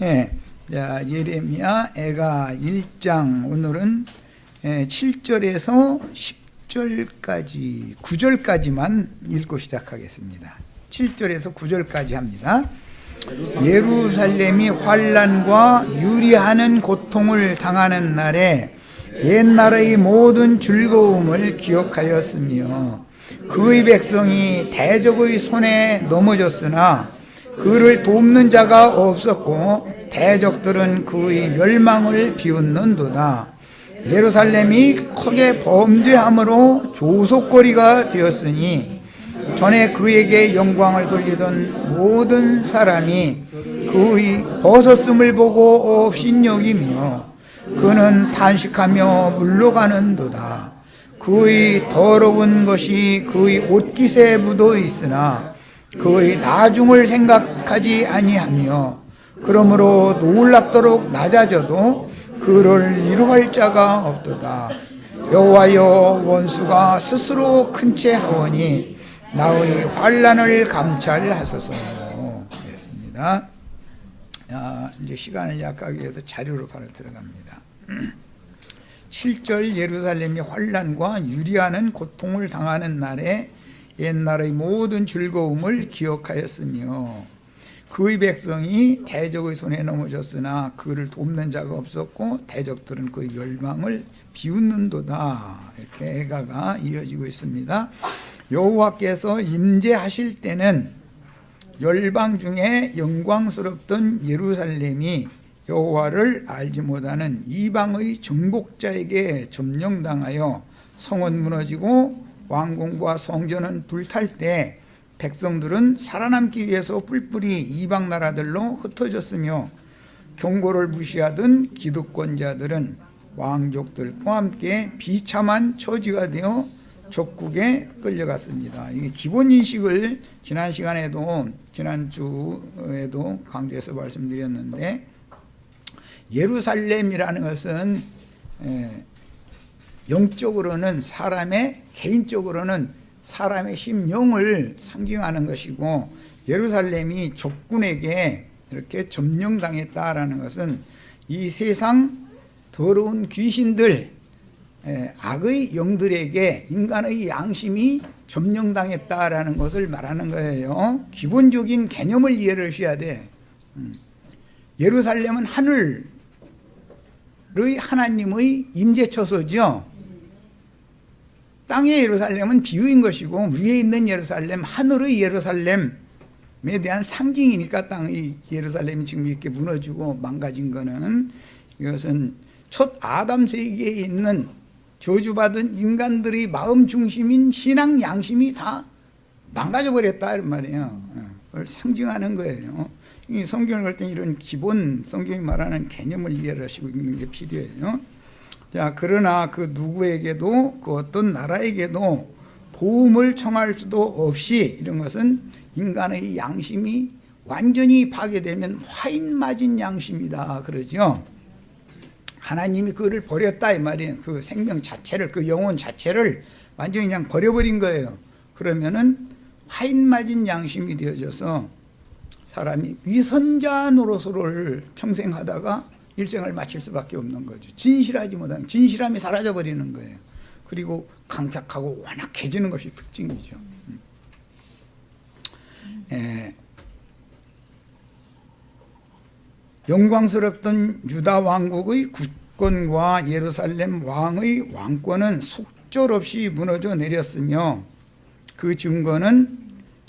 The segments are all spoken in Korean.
예, 자, 예레미야 애가 1장 오늘은 7절에서 10절까지 9절까지만 읽고 시작하겠습니다. 7절에서 9절까지 합니다. 예루살렘이 환난과 유리하는 고통을 당하는 날에 옛날의 모든 즐거움을 기억하였으며 그의 백성이 대적의 손에 넘어졌으나 그를 돕는 자가 없었고 대적들은 그의 멸망을 비웃는도다. 예루살렘이 크게 범죄함으로 조속거리가 되었으니 전에 그에게 영광을 돌리던 모든 사람이 그의 벗었음을 보고 업신여기며 그는 탄식하며 물러가는도다. 그의 더러운 것이 그의 옷깃에 묻어 있으나 그의 나중을 생각하지 아니하며 그러므로 놀랍도록 낮아져도 그를 위로할 자가 없도다. 여호와여, 원수가 스스로 큰 채 하오니 나의 환난을 감찰하소서. 그랬습니다. 이제 시간을 약하기 위해서 자료로 바로 들어갑니다. 7절 예루살렘이 환난과 유리하는 고통을 당하는 날에 옛날의 모든 즐거움을 기억하였으며 그의 백성이 대적의 손에 넘어졌으나 그를 돕는 자가 없었고 대적들은 그의 멸망을 비웃는도다. 이렇게 애가가 이어지고 있습니다. 여호와께서 임재하실 때는 열방 중에 영광스럽던 예루살렘이 여호와를 알지 못하는 이방의 정복자에게 점령당하여 성은 무너지고 왕궁과 성전은 불탈 때 백성들은 살아남기 위해서 뿔뿔이 이방 나라들로 흩어졌으며 경고를 무시하던 기득권자들은 왕족들과 함께 비참한 처지가 되어 적국에 끌려갔습니다. 이게 기본 인식을 지난 시간에도 지난주에도 강조해서 말씀드렸는데 예루살렘이라는 것은 영적으로는 사람의 개인적으로는 사람의 심령을 상징하는 것이고 예루살렘이 적군에게 이렇게 점령당했다라는 것은 이 세상 더러운 귀신들 악의 영들에게 인간의 양심이 점령당했다라는 것을 말하는 거예요. 기본적인 개념을 이해를 하셔야 돼. 예루살렘은 하늘의 하나님의 임재처소죠. 땅의 예루살렘은 비유인 것이고 위에 있는 예루살렘, 하늘의 예루살렘에 대한 상징이니까 땅의 예루살렘이 지금 이렇게 무너지고 망가진 거는 이것은 첫 아담 세계에 있는 저주받은 인간들의 마음 중심인 신앙 양심이 다 망가져 버렸다 이런 말이에요. 그걸 상징하는 거예요. 이 성경을 볼 때 이런 기본 성경이 말하는 개념을 이해를 하시고 있는 게 필요해요. 자, 그러나 그 누구에게도 그 어떤 나라에게도 도움을 청할 수도 없이 이런 것은 인간의 양심이 완전히 파괴되면 화인 맞은 양심이다 그러죠. 하나님이 그를 버렸다 이 말이에요. 그 생명 자체를, 그 영혼 자체를 완전히 그냥 버려버린 거예요. 그러면은 화인 맞은 양심이 되어져서 사람이 위선자 노릇을 평생 하다가 일생을 마칠 수밖에 없는 거죠. 진실하지 못한 진실함이 사라져 버리는 거예요. 그리고 강팍하고 완악해지는 것이 특징이죠. 영광스럽던 유다 왕국의 국권과 예루살렘 왕의 왕권은 속절없이 무너져 내렸으며 그 증거는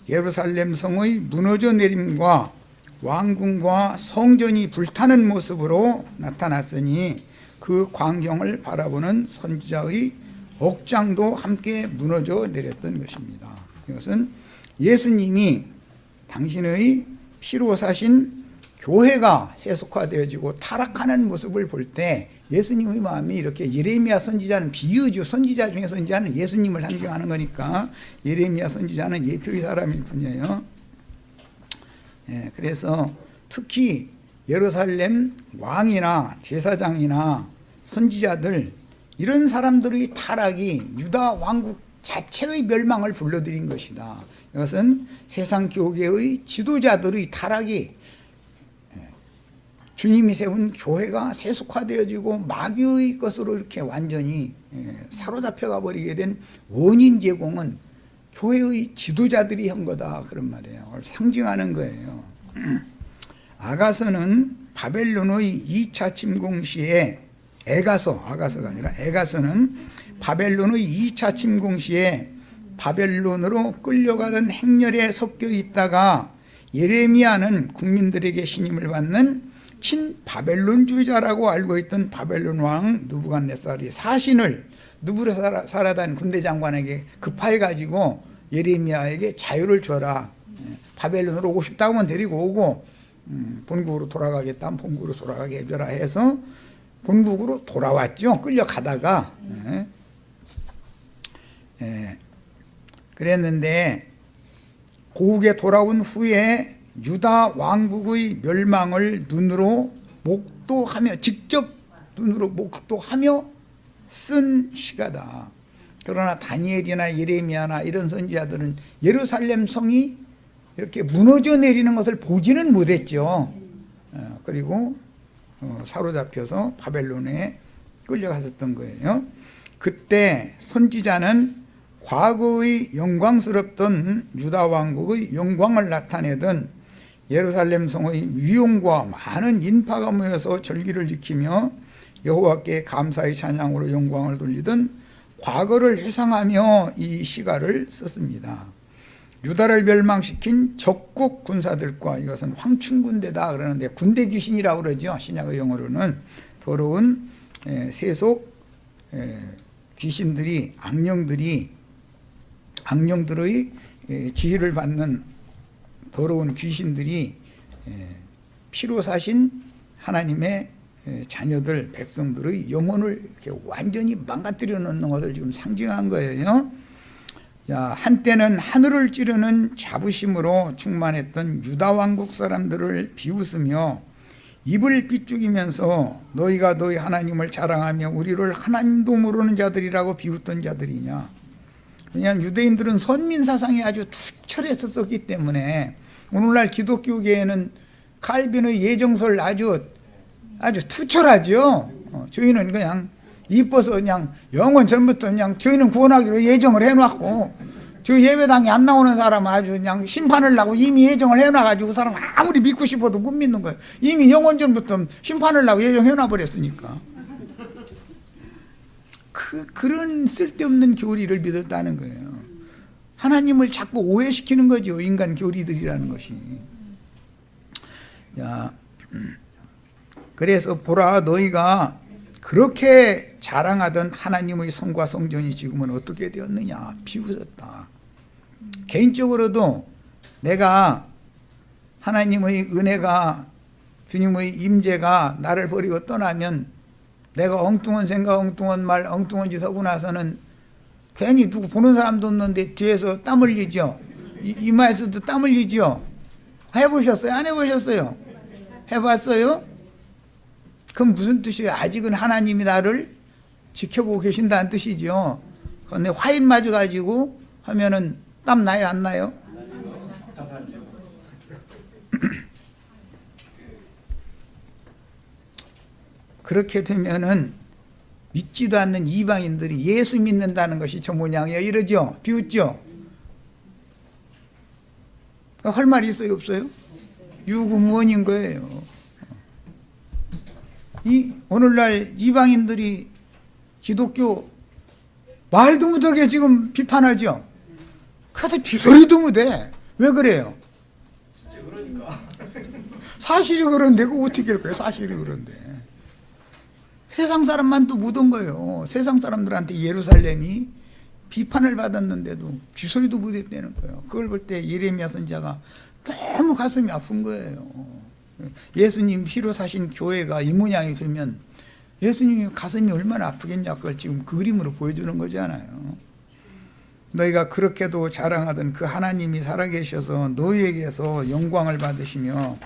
예루살렘 성의 무너져 내림과 왕궁과 성전이 불타는 모습으로 나타났으니 그 광경을 바라보는 선지자의 억장도 함께 무너져 내렸던 것입니다. 이것은 예수님이 당신의 피로 사신 교회가 세속화되어지고 타락하는 모습을 볼 때 예수님의 마음이 이렇게 예레미야 선지자는 비유죠. 선지자 중에 선지자는 예수님을 상징하는 거니까 예레미야 선지자는 예표의 사람일 뿐이에요. 그래서 특히 예루살렘 왕이나 제사장이나 선지자들 이런 사람들의 타락이 유다 왕국 자체의 멸망을 불러들인 것이다. 이것은 세상 교계의 지도자들의 타락이 주님이 세운 교회가 세속화되어지고 마귀의 것으로 이렇게 완전히 사로잡혀가 버리게 된 원인 제공은 교회의 지도자들이 한 거다, 그런 말이에요. 그걸 상징하는 거예요. 아가서는 바벨론의 2차 침공 시에 아가서가 아니라 애가서는 바벨론의 2차 침공 시에 바벨론으로 끌려가던 행렬에 섞여 있다가 예레미야는 국민들에게 신임을 받는 친바벨론주의자라고 알고 있던 바벨론 왕 느부갓네살이 사신을 느부갓네살하단 군대 장관에게 급하해가지고 예레미야에게 자유를 줘라, 바벨론으로 오고 싶다고 하면 데리고 오고 본국으로 돌아가겠다 하면 본국으로 돌아가게 해줘라 해서 본국으로 돌아왔죠. 끌려가다가 그랬는데 고국에 돌아온 후에 유다 왕국의 멸망을 눈으로 목도하며, 직접 눈으로 목도하며 쓴 시가다. 그러나 다니엘이나 예레미야나 이런 선지자들은 예루살렘 성이 이렇게 무너져 내리는 것을 보지는 못했죠. 그리고 사로잡혀서 바벨론에 끌려갔었던 거예요. 그때 선지자는 과거의 영광스럽던 유다 왕국의 영광을 나타내던 예루살렘 성의 위용과 많은 인파가 모여서 절기를 지키며 여호와께 감사의 찬양으로 영광을 돌리던 과거를 회상하며 이 시가를 썼습니다. 유다를 멸망시킨 적국 군사들과, 이것은 황충군대다 그러는데 군대 귀신이라고 그러죠. 신약의 용어로는 더러운 세속 귀신들이, 악령들의 지휘를 받는 더러운 귀신들이 피로 사신 하나님의 자녀들, 백성들의 영혼을 이렇게 완전히 망가뜨려 놓는 것을 지금 상징한 거예요. 한때는 하늘을 찌르는 자부심으로 충만했던 유다 왕국 사람들을 비웃으며 입을 삐죽이면서 너희가 너희 하나님을 자랑하며 우리를 하나님도 모르는 자들이라고 비웃던 자들이냐. 그냥 유대인들은 선민 사상이 아주 투철했었기 때문에 오늘날 기독교계에는 칼빈의 예정설 아주 투철하죠. 저희는 그냥 이뻐서 그냥 영원 전부터 그냥 저희는 구원하기로 예정을 해놨고, 저 예배당에 안 나오는 사람은 아주 그냥 심판을 하고 이미 예정을 해놔가지고 그 사람 아무리 믿고 싶어도 못 믿는 거예요. 이미 영원 전부터 심판을 하고 예정해놔버렸으니까. 그런 쓸데없는 교리를 믿었다는 거예요. 하나님을 자꾸 오해시키는 거죠, 인간 교리들이라는 것이. 그래서 보라, 너희가 그렇게 자랑하던 하나님의 성과 성전이 지금은 어떻게 되었느냐, 비웃었다. 개인적으로도 내가 하나님의 은혜가, 주님의 임재가 나를 버리고 떠나면 내가 엉뚱한 생각, 엉뚱한 말, 엉뚱한 짓 하고 나서는 괜히 누구 보는 사람도 없는데 뒤에서 땀 흘리죠. 이마에서도 땀 흘리죠. 해보셨어요? 안 해보셨어요? 해봤어요? 그럼 무슨 뜻이에요? 아직은 하나님이 나를 지켜보고 계신다는 뜻이죠. 근데 화인 맞아가지고 하면은 땀 나요, 안 나요? 그렇게 되면은 믿지도 않는 이방인들이 예수 믿는다는 것이 저 모양이에요, 이러죠? 비웃죠? 할 말이 있어요, 없어요? 유구무원인 거예요. 오늘날 이방인들이 기독교 말도 못하게 지금 비판하죠. 그래도 쥐소리도 못해. 왜 그래요? 사실이 그런데 그 어떻게 할 거예요? 사실이 그런데 세상 사람만 또 묻은 거예요. 세상 사람들한테 예루살렘이 비판을 받았는데도 쥐소리도 못했다는 거예요. 그걸 볼 때 예레미야 선지자가 너무 가슴이 아픈 거예요. 예수님 피로 사신 교회가 이 모양이 되면 예수님이 가슴이 얼마나 아프겠냐, 그걸 지금 그림으로 보여주는 거잖아요. 너희가 그렇게도 자랑하던 그 하나님이 살아계셔서 너희에게서 영광을 받으시며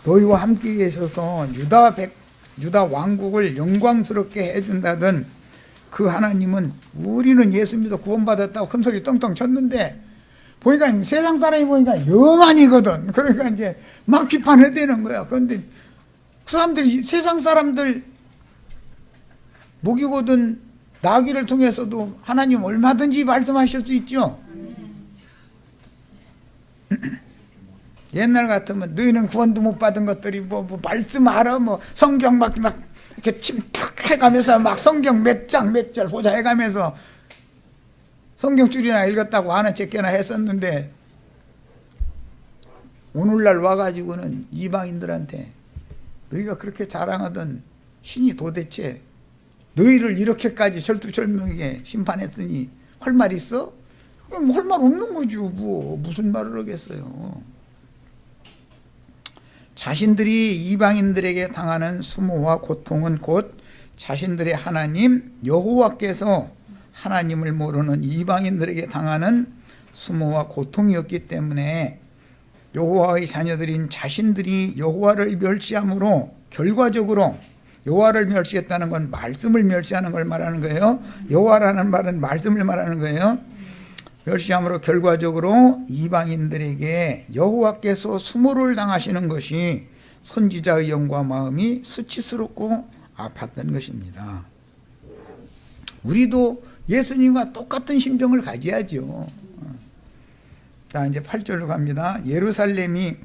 너희와 함께 계셔서 유다 왕국을 영광스럽게 해준다던 그 하나님은, 우리는 예수 믿어 구원받았다고 큰소리 떵떵 쳤는데 보니까 세상 사람이 보니까 영안이거든. 그러니까 이제 막 비판해야 되는 거야. 그런데 그 사람들이 세상 사람들 먹이거든 나귀를 통해서도 하나님 얼마든지 말씀하실 수 있죠. 옛날 같으면 너희는 구원도 못 받은 것들이 뭐 말씀하라 뭐 성경 막 이렇게 침탁 해가면서 막 성경 몇 장 몇 절 보자 해가면서 성경줄이나 읽었다고 아는 척게나 했었는데 오늘날 와가지고는 이방인들한테 너희가 그렇게 자랑하던 신이 도대체 너희를 이렇게까지 절두절명하게 심판했더니 할 말 있어? 할 말 없는 거죠. 무슨 말을 하겠어요. 자신들이 이방인들에게 당하는 수모와 고통은 곧 자신들의 하나님 여호와께서 하나님을 모르는 이방인들에게 당하는 수모와 고통이었기 때문에 여호와의 자녀들인 자신들이 여호와를 멸시함으로 결과적으로 여호와를 멸시했다는 건 말씀을 멸시하는 걸 말하는 거예요. 여호와라는 말은 말씀을 말하는 거예요. 멸시함으로 결과적으로 이방인들에게 여호와께서 수모를 당하시는 것이 선지자의 영과 마음이 수치스럽고 아팠던 것입니다. 우리도 예수님과 똑같은 심정을 가져야죠. 자, 이제 8절로 갑니다. 예루살렘이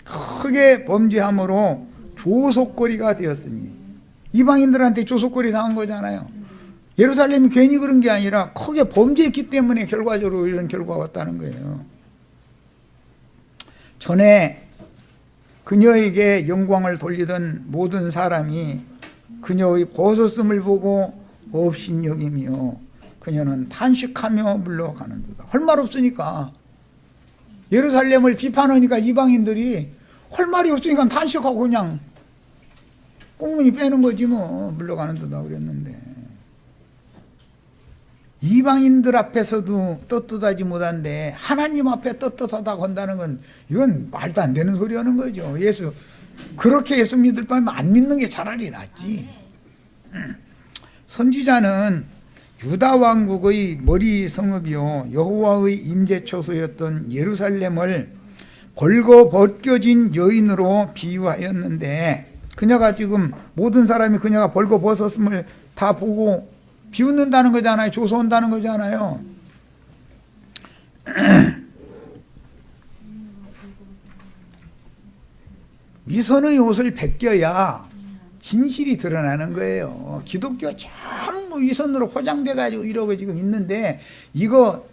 크게 범죄함으로 조속거리가 되었으니, 이방인들한테 조속거리 당한 거잖아요. 예루살렘이 괜히 그런 게 아니라 크게 범죄했기 때문에 결과적으로 이런 결과가 왔다는 거예요. 전에 그녀에게 영광을 돌리던 모든 사람이 그녀의 벗었음을 보고 업신여기며 그녀는 탄식하며 물러가는도다. 할 말 없으니까, 예루살렘을 비판하니까 이방인들이 할 말이 없으니까 탄식하고 그냥 꽁무니 빼는 거지 뭐. 물러가는도다 그랬는데, 이방인들 앞에서도 떳떳하지 못한데 하나님 앞에 떳떳하다고 한다는 건 이건 말도 안 되는 소리 하는 거죠. 그렇게 예수 믿을 바면 안 믿는 게 차라리 낫지. 선지자는 유다 왕국의 머리 성읍이요 여호와의 임재초소였던 예루살렘을 벌거 벗겨진 여인으로 비유하였는데, 그녀가 지금 모든 사람이 그녀가 벌거 벗었음을 다 보고 비웃는다는 거잖아요. 조소한다는 거잖아요. 위선의 옷을 벗겨야 진실이 드러나는 거예요. 기독교 전부 위선으로 포장돼 가지고 이러고 지금 있는데, 이거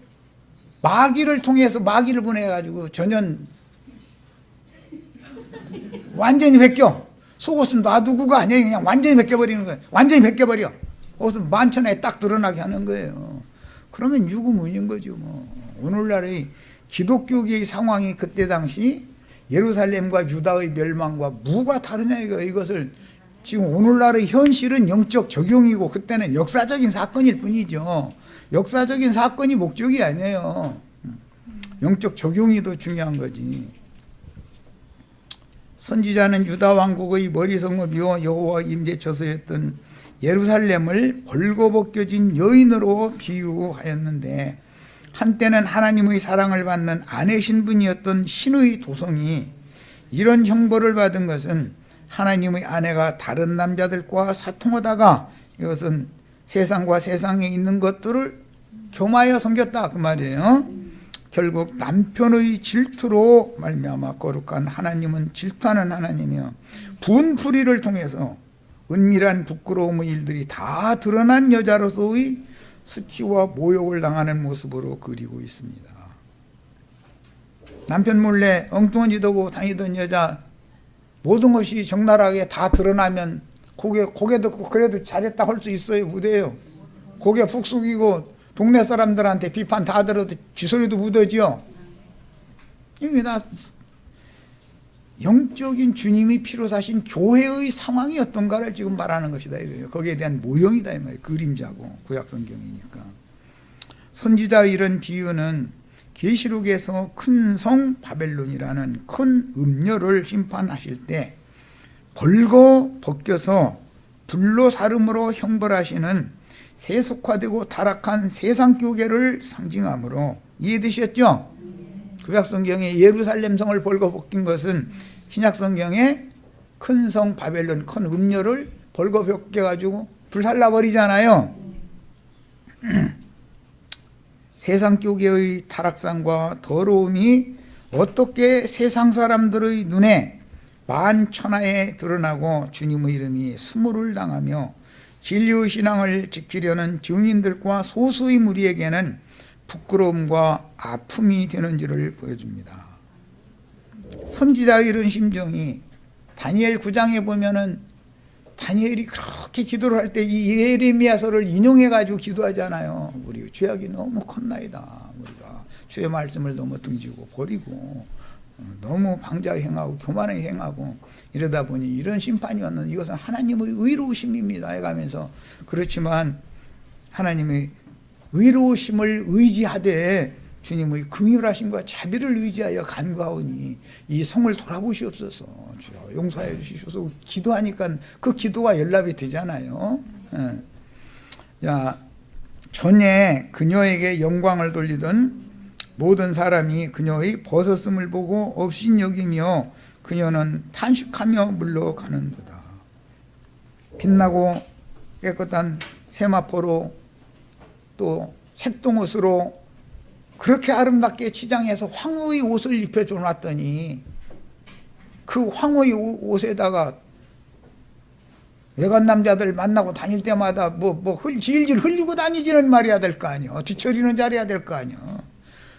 마귀를 통해서 마귀를 보내 가지고 전혀 완전히 벗겨. 속옷은 놔두고가 아니에요. 그냥 완전히 벗겨버리는 거예요. 완전히 벗겨버려. 옷은 만천하에 딱 드러나게 하는 거예요. 그러면 유구무인 거죠. 뭐. 오늘날의 기독교계의 상황이 그때 당시 예루살렘과 유다의 멸망과 뭐가 다르냐 이것을 지금 오늘날의 현실은 영적 적용이고 그때는 역사적인 사건일 뿐이죠. 역사적인 사건이 목적이 아니에요. 영적 적용이 더 중요한 거지. 선지자는 유다 왕국의 머리 성읍이요 여호와 임재처소였던 예루살렘을 벌거벗겨진 여인으로 비유하였는데, 한때는 하나님의 사랑을 받는 아내 신분이었던 신의 도성이 이런 형벌을 받은 것은 하나님의 아내가 다른 남자들과 사통하다가 이것은 세상과 세상에 있는 것들을 겸하여 섬겼다 그 말이에요. 결국 남편의 질투로 말미암아 거룩한 하나님은 질투하는 하나님이요 분풀이를 통해서 은밀한 부끄러움의 일들이 다 드러난 여자로서의 수치와 모욕을 당하는 모습으로 그리고 있습니다. 남편 몰래 엉뚱한 짓 하고 다니던 여자 모든 것이 적나라하게 다 드러나면 고개 듣고 그래도 잘했다 할 수 있어요? 못해요. 고개 푹 숙이고 동네 사람들한테 비판 다 들어도 쥐소리도 묻어지요. 이게 다 영적인 주님이 피로 사신 교회의 상황이 어떤가를 지금 말하는 것이다 이거예요. 거기에 대한 모형이다 이 말이에요. 그림자고 구약 성경이니까. 선지자의 이런 비유는 계시록에서 큰 성 바벨론이라는 큰 음녀를 심판하실 때 벌거 벗겨서 불로 사름으로 형벌하시는 세속화되고 타락한 세상 교계를 상징하므로, 이해되셨죠? 구약 성경에 예루살렘 성을 벌거 벗긴 것은 신약 성경에 큰 성 바벨론 큰 음료를 벌거벗겨 가지고 불살라 버리잖아요. 세상 쪽의 타락상과 더러움이 어떻게 세상 사람들의 눈에 만천하에 드러나고 주님의 이름이 수모를 당하며 진리의 신앙을 지키려는 증인들과 소수의 무리에게는 부끄러움과 아픔이 되는지를 보여줍니다. 선지자의 이런 심정이 다니엘 9장에 보면은 다니엘이 그렇게 기도를 할 때 이 예레미야서를 인용해 가지고 기도하잖아요. 우리 죄악이 너무 컸나이다. 우리가 주의 말씀을 너무 등지고 버리고 너무 방자히 행하고 교만하게 행하고 이러다 보니 이런 심판이 왔는데 이것은 하나님의 의로우심입니다 해가면서, 그렇지만 하나님의 의로우심을 의지하되 주님의 긍휼하심과 자비를 의지하여 간구하오니 이 성을 돌아보시옵소서, 주여 용서해 주시옵소서 기도하니까 그 기도가 연락이 되잖아요. 자, 전에 그녀에게 영광을 돌리던 모든 사람이 그녀의 벗었음을 보고 업신여기며 그녀는 탄식하며 물러가는도다. 빛나고 깨끗한 세마포로 또 색동옷으로 그렇게 아름답게 치장해서 황후의 옷을 입혀줘 놨더니 그 황후의 옷에다가 외간 남자들 만나고 다닐 때마다 질질 흘리고 다니지는 말이야 될 거 아니야. 뒤처리는 잘해야 될 거 아니야.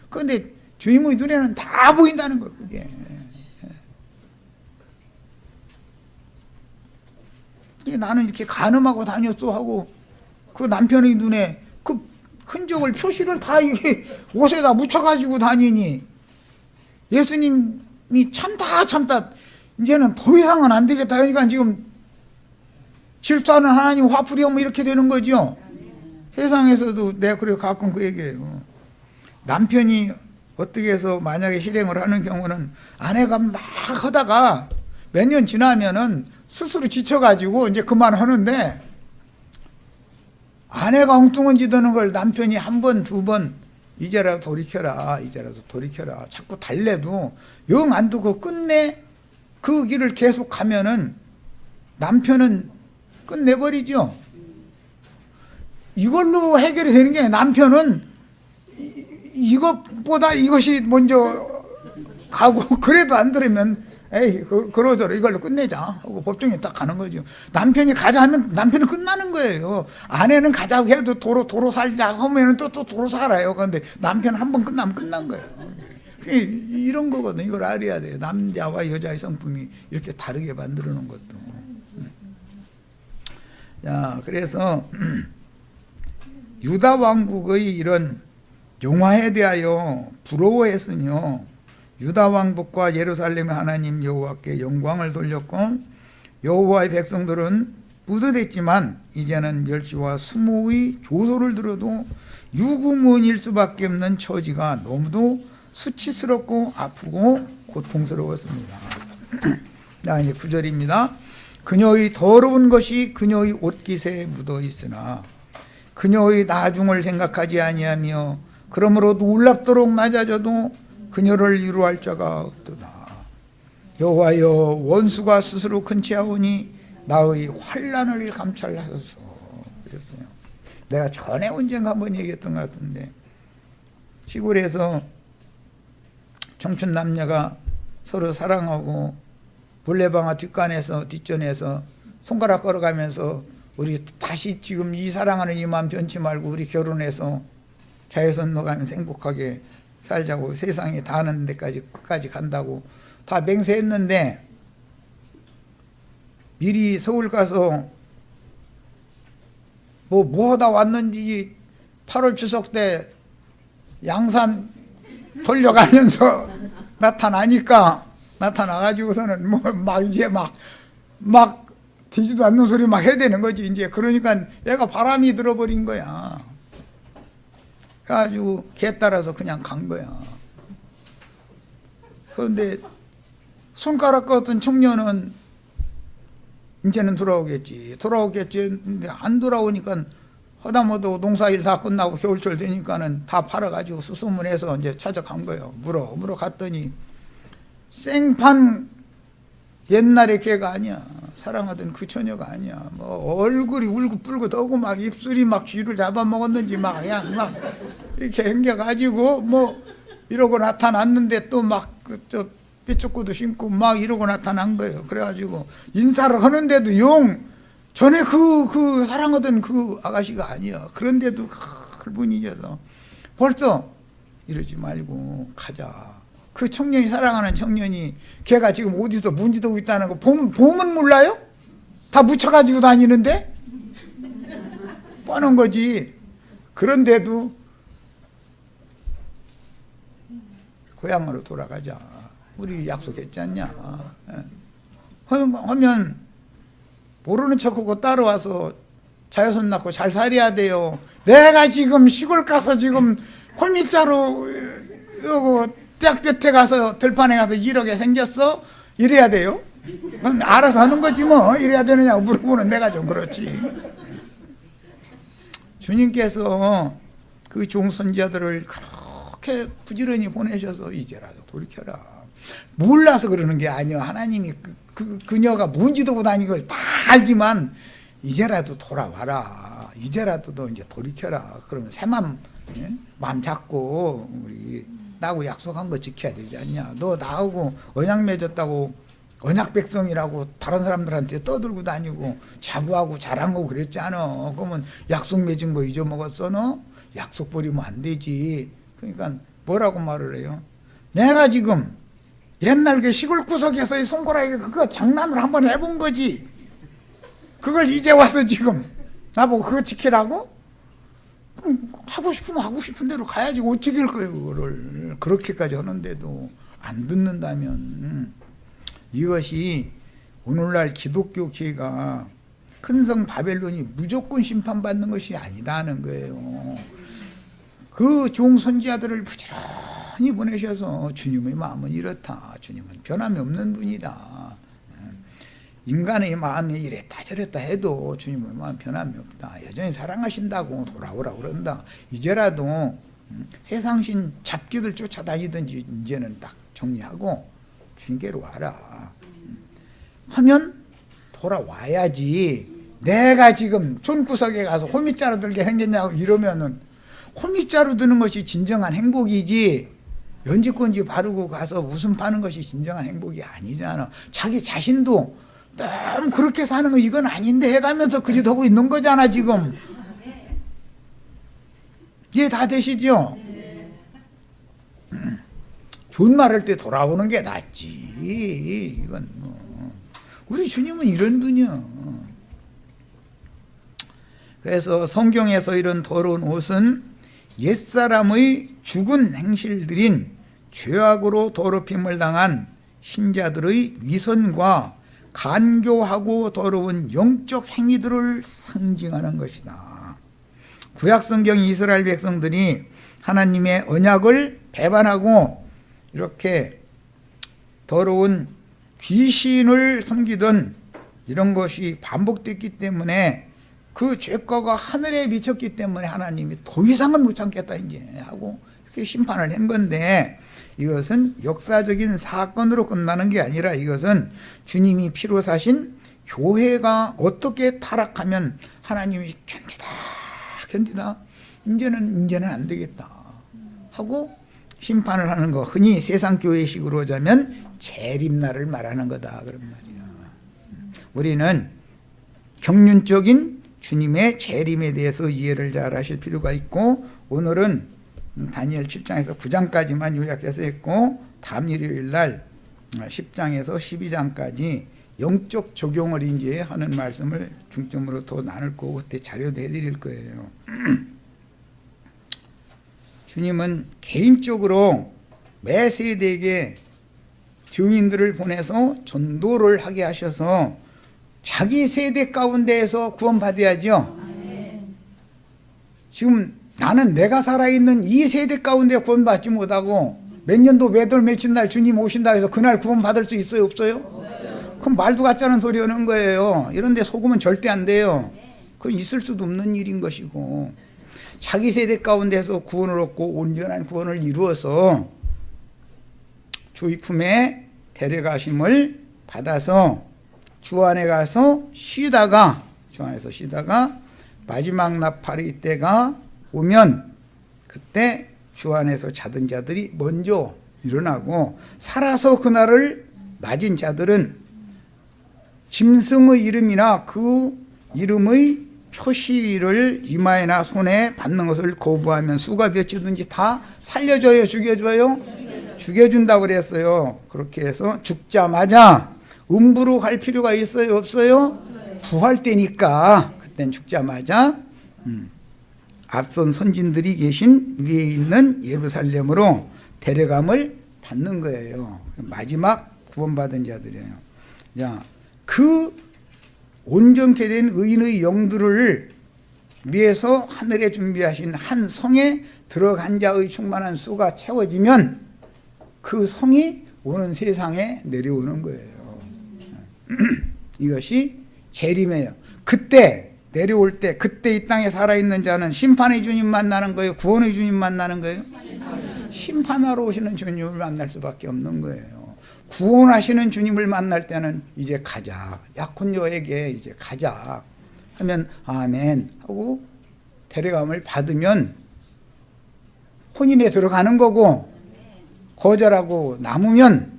그런데 주님의 눈에는 다 보인다는 거, 그게. 나는 이렇게 간음하고 다녔어 하고 그 남편의 눈에 그 흔적을 표시를 다 이게 옷에다 묻혀가지고 다니니 예수님이 참다 이제는 더 이상은 안 되겠다 그러니까 지금 질투하는 하나님 화풀이 하면 이렇게 되는 거죠. 세상에서도 내가 그래 가끔 그 얘기해요. 남편이 어떻게 해서 만약에 실행을 하는 경우는 아내가 막 하다가 몇 년 지나면은 스스로 지쳐가지고 이제 그만하는데, 아내가 엉뚱한 짓 하는 걸 남편이 한 번, 두 번 이제라도 돌이켜라, 이제라도 돌이켜라 자꾸 달래도 영 안 두고 끝내 그 길을 계속 가면은 남편은 끝내버리죠. 이걸로 해결이 되는 게 아니라 남편은 이것보다 이것이 먼저 가고 그래도 안 들으면 에이 그러저러 이걸로 끝내자 하고 법정에 딱 가는 거죠. 남편이 가자 하면 남편은 끝나는 거예요. 아내는 가자고 해도 도로 살자 하면 또 도로 살아요. 그런데 남편 한 번 끝나면 끝난 거예요. 이런 거거든. 이걸 알아야 돼요. 남자와 여자의 성품이 이렇게 다르게 만들어 놓은 것도. 자, 그래서 유다 왕국의 이런 용화에 대하여 부러워했으며 유다 왕국과 예루살렘의 하나님 여호와께 영광을 돌렸고 여호와의 백성들은 뿌듯했지만 이제는 멸시와 수모의 조소를 들어도 유구무원일 수밖에 없는 처지가 너무도 수치스럽고 아프고 고통스러웠습니다. 자, 이제 9절입니다. 그녀의 더러운 것이 그녀의 옷깃에 묻어 있으나 그녀의 나중을 생각하지 아니하며 그러므로 놀랍도록 낮아져도 그녀를 위로할 자가 없도다. 여호와여, 원수가 스스로 근치하오니 나의 환난을 감찰하소서. 그랬어요. 내가 전에 언젠가 한번 얘기했던 것 같은데, 시골에서 청춘 남녀가 서로 사랑하고 물레방아 뒷전에서 손가락 걸어가면서 우리 다시 지금 이 사랑하는 이만 변치 말고 우리 결혼해서 자외선 넣어가면서 행복하게 살자고 세상에 닿는 데까지 끝까지 간다고 다 맹세했는데, 미리 서울 가서 뭐 하다 왔는지 8월 추석 때 양산 돌려가면서 나타나가지고서는 막 되지도 않는 소리 막 해야 되는 거지. 이제 그러니까 얘가 바람이 들어버린 거야. 그래가지고 걔 따라서 그냥 간 거야. 그런데 손가락 걷던 청년은 이제는 돌아오겠지. 근데 안 돌아오니까 허다모도 농사일 다 끝나고 겨울철 되니까는 다 팔아가지고 수소문해서 이제 찾아간 거예요. 물어 갔더니 생판 옛날의 걔가 아니야. 사랑하던 그 처녀가 아니야. 뭐 얼굴이 울긋불긋 하고 막 입술이 막 쥐를 잡아먹었는지 막 그냥 막 이렇게 생겨가지고 뭐 이러고 나타났는데 또 막 저 삐죽구도 신고 막 이러고 나타난 거예요. 그래가지고 인사를 하는데도 영 전에 그 사랑하던 그 아가씨가 아니야. 그런데도 그분이셔서 벌써 이러지 말고 가자. 그 청년이 사랑하는 청년이 걔가 지금 어디서 문지르고 있다는 거 보면 몰라요? 다 묻혀가지고 다니는데 뻔한 거지. 그런데도 고향으로 돌아가자. 우리 약속했지 않냐. 하면 모르는 척하고 따라와서 자여손 낳고 잘 살아야 돼요. 내가 지금 시골 가서 지금 홀밑자루 대학 볕에 가서 들판에 가서 이렇게 생겼어? 이래야 돼요? 알아서 하는 거지 뭐. 이래야 되느냐고 물어보는 내가 좀 그렇지. 주님께서 그 종선자들을 그렇게 부지런히 보내셔서 이제라도 돌이켜라. 몰라서 그러는 게 아니야. 하나님이 그녀가 뭔지도 못 아는 걸 다 알지만 이제라도 돌아와라. 이제라도 너 이제 돌이켜라. 그러면 새맘 마음 잡고 우리 나하고 약속한 거 지켜야 되지 않냐. 너 나하고 언약 맺었다고 언약 백성이라고 다른 사람들한테 떠들고 다니고 자부하고 자랑하고 그랬지 않아. 그러면 약속 맺은 거 잊어먹었어 너? 약속 버리면 안 되지. 그러니까 뭐라고 말을 해요? 내가 지금 옛날 그 시골 구석에서 이 손가락에 그거 장난을 한번 해본 거지. 그걸 이제 와서 지금 나보고 그거 지키라고? 그럼 하고 싶으면 하고 싶은 대로 가야지. 어떻게 할 거예요 그거를. 그렇게까지 하는데도 안 듣는다면 이것이 오늘날 기독교계가 큰 성 바벨론이 무조건 심판받는 것이 아니다는 거예요. 그 종선지자들을 부지런히 보내셔서 주님의 마음은 이렇다. 주님은 변함이 없는 분이다. 인간의 마음이 이랬다 저랬다 해도 주님의 마음 변함이 없다. 여전히 사랑하신다고 돌아오라고 그런다. 이제라도 세상신 잡기들 쫓아다니든지 이제는 딱 정리하고 주님께로 와라 하면 돌아와야지. 내가 지금 손구석에 가서 호미자루 들게 생겼냐고 이러면은 호미자루 드는 것이 진정한 행복이지 연지권지 바르고 가서 웃음 파는 것이 진정한 행복이 아니잖아. 자기 자신도 너무 그렇게 사는 거 이건 아닌데 해가면서 그 짓 하고 있는 거잖아 지금. 이해 다 되시죠? 좋은 말 할 때 돌아오는 게 낫지. 이건 뭐 우리 주님은 이런 분이야. 그래서 성경에서 이런 더러운 옷은 옛사람의 죽은 행실들인 죄악으로 더럽힘을 당한 신자들의 위선과 간교하고 더러운 영적 행위들을 상징하는 것이다. 구약성경 이스라엘 백성들이 하나님의 언약을 배반하고 이렇게 더러운 귀신을 섬기던 이런 것이 반복됐기 때문에 그 죄과가 하늘에 미쳤기 때문에 하나님이 더 이상은 못 참겠다 이제 하고 이렇게 심판을 한 건데, 이것은 역사적인 사건으로 끝나는 게 아니라 이것은 주님이 피로 사신 교회가 어떻게 타락하면 하나님이 견디다 이제는 안 되겠다 하고 심판을 하는 거, 흔히 세상 교회식으로 하자면 재림날을 말하는 거다 그런 말이야. 우리는 경륜적인 주님의 재림에 대해서 이해를 잘 하실 필요가 있고, 오늘은 다니엘 7장에서 9장까지만 요약해서 했고, 다음 일요일 날 10장에서 12장까지 영적 적용을 이제 하는 말씀을 중점으로 더 나눌 거고, 그때 자료도 해드릴 거예요. 주님은 개인적으로 매 세대에게 증인들을 보내서 전도를 하게 하셔서 자기 세대 가운데에서 구원받아야죠. 지금 나는 내가 살아있는 이 세대 가운데 구원받지 못하고 몇 년도 몇 월 며칠 날 주님 오신다 해서 그날 구원받을 수 있어요? 없어요? 그럼 말도 같지 않은 소리 하는 거예요. 이런데 속으면 절대 안 돼요. 그건 있을 수도 없는 일인 것이고, 자기 세대 가운데서 구원을 얻고 온전한 구원을 이루어서 주의 품에 데려가심을 받아서 주 안에 가서 쉬다가 주 안에서 쉬다가 마지막 나팔의 때가 오면 그때 주 안에서 자던 자들이 먼저 일어나고 살아서 그날을 맞은 자들은 짐승의 이름이나 그 이름의 표시를 이마에나 손에 받는 것을 거부하면 수가 몇이든지 다 살려줘요, 죽여줘요? 죽여준다고 그랬어요. 그렇게 해서 죽자마자 음부로 갈 필요가 있어요, 없어요? 부활 때니까 그땐 죽자마자 앞선 선진들이 계신 위에 있는 예루살렘으로 데려감을 받는 거예요. 마지막 구원받은 자들이에요. 자, 그 온전케 된 의인의 영들을 위해서 하늘에 준비하신 한 성에 들어간 자의 충만한 수가 채워지면 그 성이 오는 세상에 내려오는 거예요. 이것이 재림이에요. 그때 내려올 때, 그때 이 땅에 살아있는 자는 심판의 주님 만나는 거예요? 구원의 주님 만나는 거예요? 심판하러 오시는 주님을 만날 수밖에 없는 거예요. 구원하시는 주님을 만날 때는 이제 가자, 약혼녀에게 이제 가자 하면 아멘 하고 데려감을 받으면 혼인에 들어가는 거고, 거절하고 남으면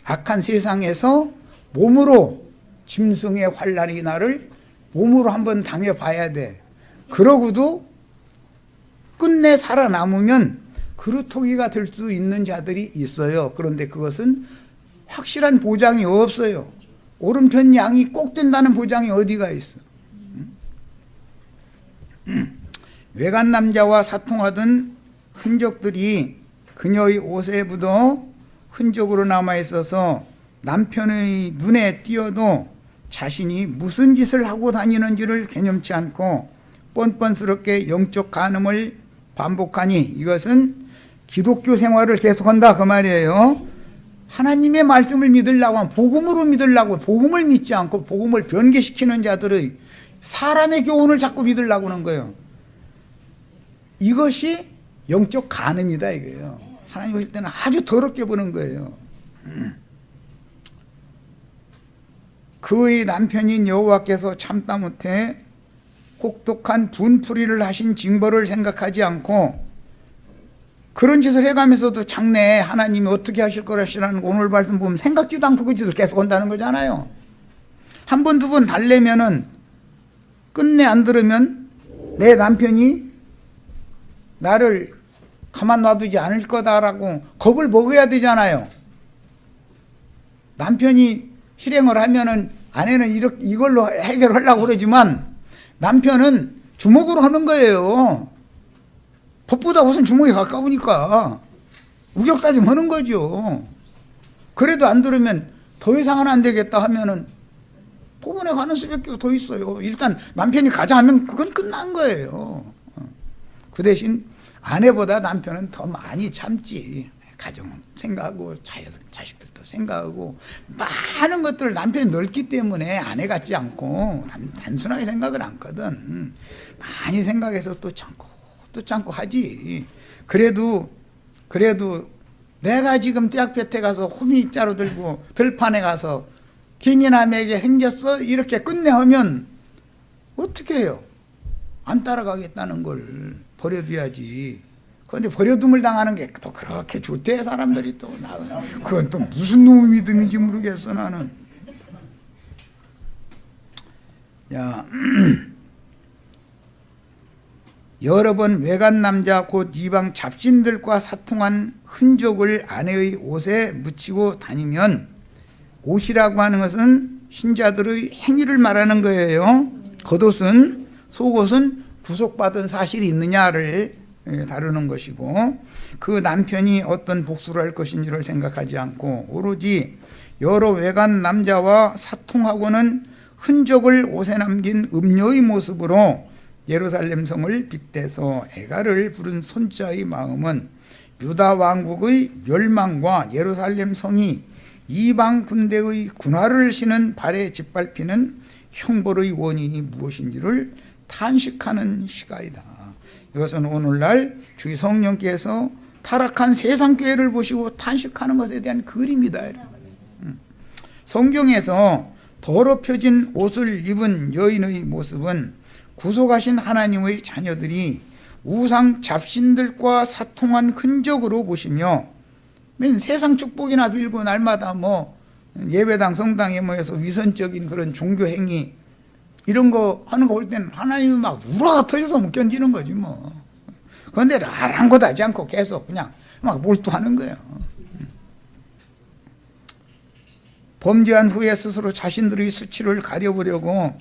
악한 세상에서 몸으로 짐승의 환난의 날을 몸으로 한번 당해봐야 돼. 그러고도 끝내 살아남으면 그루터기가 될 수 있는 자들이 있어요. 그런데 그것은 확실한 보장이 없어요. 오른편 양이 꼭 된다는 보장이 어디가 있어? 외간 남자와 사통하던 흔적들이 그녀의 옷에 묻어 흔적으로 남아있어서 남편의 눈에 띄어도 자신이 무슨 짓을 하고 다니는지를 개념치 않고 뻔뻔스럽게 영적 간음을 반복하니 이것은 기독교 생활을 계속한다 그 말이에요. 하나님의 말씀을 믿으려고 하면 복음으로 믿으려고, 복음을 믿지 않고 복음을 변개시키는 자들의 사람의 교훈을 자꾸 믿으려고 하는 거예요. 이것이 영적 간음이다 이거예요. 하나님 보실 때는 아주 더럽게 보는 거예요. 그의 남편인 여호와께서 참다 못해 혹독한 분풀이를 하신 징벌을 생각하지 않고 그런 짓을 해가면서도 장래에 하나님이 어떻게 하실 거라시라는 오늘 말씀 보면 생각지도 않고 그 짓을 계속 한다는 거잖아요. 한 번, 두 번 달래면은 끝내 안 들으면 내 남편이 나를 가만 놔두지 않을 거다라고 겁을 먹어야 되잖아요. 남편이 실행을 하면은 아내는 이걸로 해결하려고 그러지만 남편은 주먹으로 하는 거예요. 법보다 우선 주먹이 가까우니까 우격다짐 하는 거죠. 그래도 안 들으면 더 이상은 안 되겠다 하면은 법원에 가는 수밖에 더 있어요. 일단 남편이 가자 하면 그건 끝난 거예요. 그 대신 아내보다 남편은 더 많이 참지. 가정 생각하고 자식들도 생각하고 많은 것들을 남편이 넓기 때문에 아내 같지 않고 단순하게 생각을 않거든. 많이 생각해서 또 참고 하지. 그래도 내가 지금 떼약볕에 가서 호미자루 들고 들판에 가서 김이남에게 생겼어 이렇게 끝내하면 어떻게 해요? 안 따라가겠다는 걸 버려둬야지. 그런데 버려둠을 당하는 게 또 그렇게 좋대 사람들이 또 나와요. 그건 또 무슨 놈이 믿음인지 모르겠어 나는. 야, 여러 번 외간 남자 곧 이방 잡신들과 사통한 흔적을 아내의 옷에 묻히고 다니면, 옷이라고 하는 것은 신자들의 행위를 말하는 거예요. 겉옷은, 속옷은 구속받은 사실이 있느냐를 다루는 것이고, 그 남편이 어떤 복수를 할 것인지를 생각하지 않고 오로지 여러 외간 남자와 사통하고는 흔적을 옷에 남긴 음녀의 모습으로 예루살렘 성을 빗대서 애가를 부른 선자의 마음은 유다 왕국의 멸망과 예루살렘 성이 이방 군대의 군화를 신은 발에 짓밟히는 형벌의 원인이 무엇인지를 탄식하는 시가이다. 이것은 오늘날 주의 성령께서 타락한 세상 교회를 보시고 탄식하는 것에 대한 그림이다. 성경에서 더럽혀진 옷을 입은 여인의 모습은 구속하신 하나님의 자녀들이 우상 잡신들과 사통한 흔적으로 보시며, 세상 축복이나 빌고 날마다 예배당 성당에 모여서 위선적인 그런 종교 행위 이런 거 하는 거 볼 때는 하나님이 막 우라가 터져서 못 견디는 거지 뭐. 그런데 아랑곳하지 않고 계속 그냥 막 몰두하는 거예요. 범죄한 후에 스스로 자신들의 수치를 가려보려고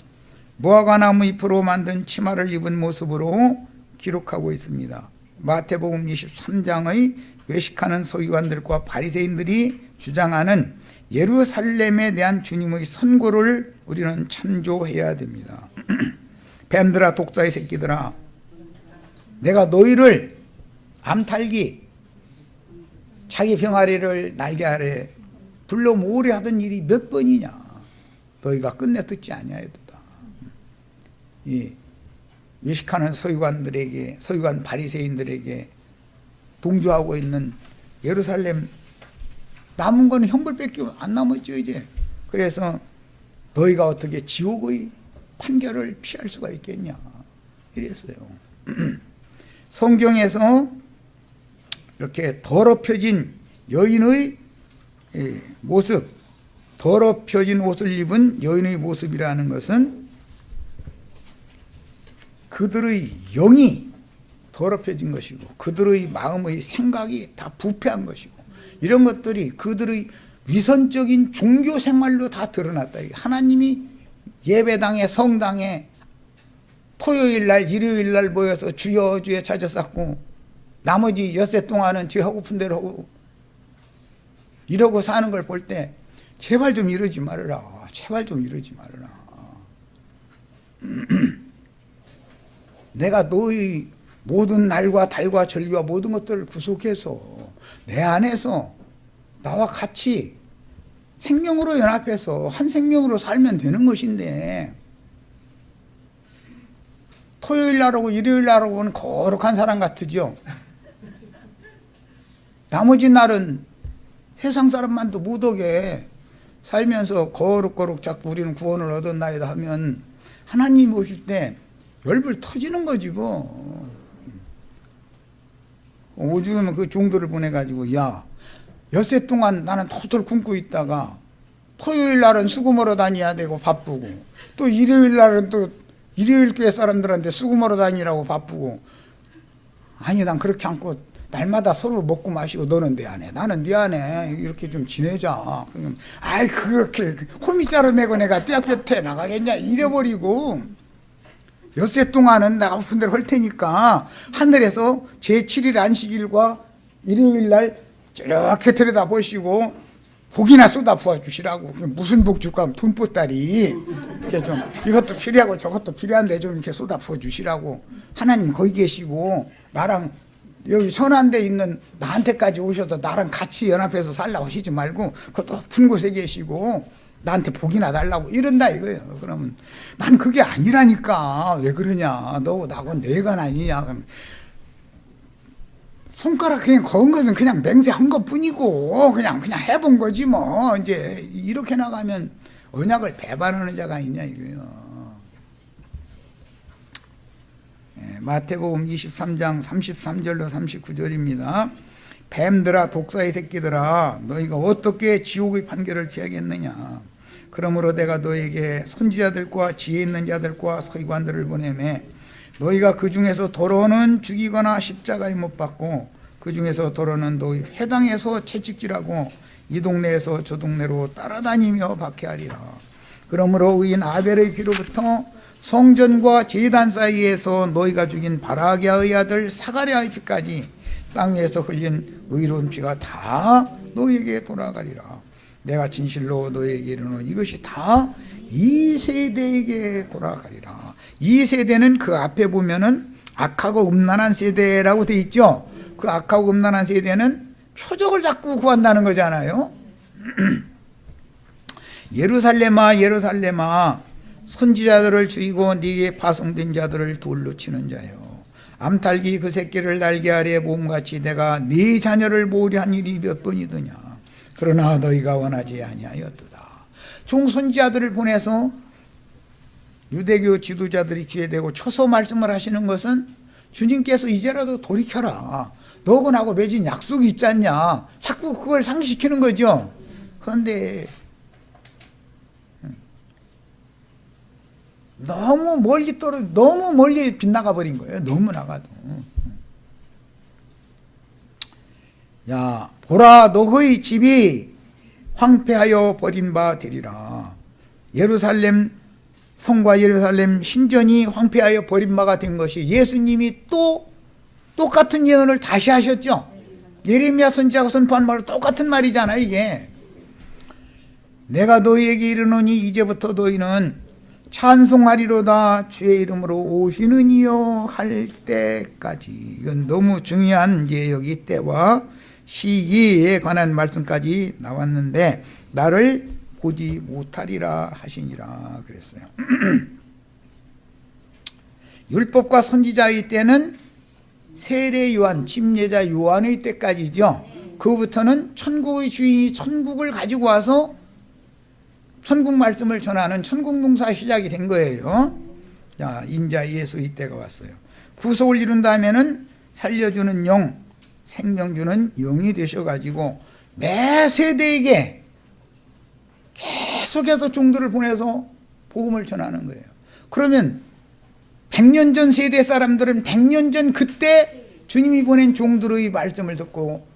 무화과나무 잎으로 만든 치마를 입은 모습으로 기록하고 있습니다. 마태복음 23장의 외식하는 서기관들과 바리새인들이 주장하는 예루살렘에 대한 주님의 선고를 우리는 참조해야 됩니다. 뱀들아, 독사의 새끼들아, 내가 너희를 암탈기, 자기 병아리를 날개 아래 불러 모으려 하던 일이 몇 번이냐. 너희가 끝내 듣지 아니하였도다. 이 외식하는 서기관들에게, 서기관 바리새인들에게 동조하고 있는 예루살렘 남은 거는 형벌밖에 안 남았죠 이제. 그래서 너희가 어떻게 지옥의 판결을 피할 수가 있겠냐 이랬어요. 성경에서 이렇게 더럽혀진 여인의 모습, 더럽혀진 옷을 입은 여인의 모습이라는 것은 그들의 영이 더럽혀진 것이고 그들의 마음의 생각이 다 부패한 것이고 이런 것들이 그들의 위선적인 종교 생활로 다 드러났다. 하나님이 예배당에 성당에 토요일 날 일요일 날 모여서 주여 주여 찾아 쌓고 나머지 엿새 동안은 지 하고픈 대로 하고 이러고 사는 걸 볼 때 제발 좀 이러지 말아라. 제발 좀 이러지 말아라. 내가 너희 모든 날과 달과 절기와 모든 것들을 구속해서 내 안에서 나와 같이 생명으로 연합해서 한 생명으로 살면 되는 것인데 토요일 날하고 일요일 날하고는 거룩한 사람 같으죠. 나머지 날은 세상 사람만도 못오게 살면서 거룩거룩 자꾸 우리는 구원을 얻었나이다 하면 하나님 오실 때 열불 터지는 거지 뭐. 오죽하면 그 종도를 보내가지고 야 엿새 동안 나는 토토를 굶고 있다가 토요일 날은 수금하러 다녀야 되고 바쁘고 또 일요일 날은 또 일요일 교회 사람들한테 수금하러 다니라고 바쁘고 아니 난 그렇게 않고 날마다 서로 먹고 마시고 너는 내 안에 나는 네 안에 이렇게 좀 지내자. 아이 그렇게 호미자루 내고 내가 떼약볕에 나가겠냐 이래버리고 엿새 동안은 내가 아픈 대로 할 테니까 하늘에서 제7일 안식일과 일요일 날 이렇게 들여다보시고 복이나 쏟아 부어주시라고. 무슨 복 줄까 하면 돈보따리 이렇게 좀 이것도 필요하고 저것도 필요한데 좀 이렇게 쏟아 부어주시라고. 하나님 거기 계시고 나랑 여기 선한데 있는 나한테까지 오셔서 나랑 같이 연합해서 살라고 하시지 말고 그것도 높은 곳에 계시고 나한테 복이나 달라고 이런다 이거예요. 그러면 난 그게 아니라니까 왜 그러냐. 너 나하고 내가 아니냐. 그럼 손가락 그냥 거은 것은 그냥 맹세한 것 뿐이고 그냥 해본 거지 뭐. 이제 이렇게 나가면 언약을 배반하는 자가 있냐 이거예요. 마태복음 23장 33절로 39절입니다. 뱀들아 독사의 새끼들아 너희가 어떻게 지옥의 판결을 피하겠느냐. 그러므로 내가 너에게 선지자들과 지혜 있는 자들과 서기관들을 보내매 너희가 그 중에서 더러는 죽이거나 십자가에 못 박고 그 중에서 더러는 너희 회당에서 채찍질하고 이 동네에서 저 동네로 따라다니며 박해하리라. 그러므로 의인 아벨의 피로부터 성전과 제단 사이에서 너희가 죽인 바라기아의 아들 사가랴의 피까지 땅 위에서 흘린 의로운 피가 다 너희에게 돌아가리라. 내가 진실로 너희에게 이르노니 이것이 다 이 세대에게 돌아가리라. 이 세대는 그 앞에 보면은 악하고 음란한 세대라고 돼 있죠. 그 악하고 음란한 세대는 표적을 자꾸 구한다는 거잖아요. 예루살렘아 예루살렘아 선지자들을 죽이고 네게 파송된 자들을 돌로 치는 자요. 암탈기 그 새끼를 날개 아래에 모음같이 내가 네 자녀를 모으려 한 일이 몇 번이더냐. 그러나 너희가 원하지 아니하였도다. 종선지자들을 보내서 유대교 지도자들이 귀에 대고 초소 말씀을 하시는 것은 주님께서 이제라도 돌이켜라. 너하고 나하고 맺은 약속이 있지 않냐. 자꾸 그걸 상기시키는 거죠. 그런데 너무 멀리 빗나가 버린 거예요. 너무 나가도. 야, 보라, 너의 집이 황폐하여 버린 바 되리라. 예루살렘 성과 예루살렘 신전이 황폐하여 버린 바가 된 것이 예수님이 또 똑같은 예언을 다시 하셨죠. 예레미야 선지자가 선포한 말로 똑같은 말이잖아. 이게 내가 너희에게 이르노니 이제부터 너희는 찬송하리로다 주의 이름으로 오시는 이여 할 때까지. 이건 너무 중요한 이제 여기 때와 시기에 관한 말씀까지 나왔는데 나를 보지 못하리라 하시니라 그랬어요. 율법과 선지자의 때는 세례 요한, 침례자 요한의 때까지죠. 그부터는 천국의 주인이 천국을 가지고 와서 천국 말씀을 전하는 천국 농사 시작이 된 거예요. 자, 인자 예수의 때가 왔어요. 구속을 이룬 다음에는 살려주는 영, 생명 주는 영이 되셔가지고 매 세대에게 계속해서 종들을 보내서 복음을 전하는 거예요. 그러면 100년 전 세대 사람들은 100년 전 그때 주님이 보낸 종들의 말씀을 듣고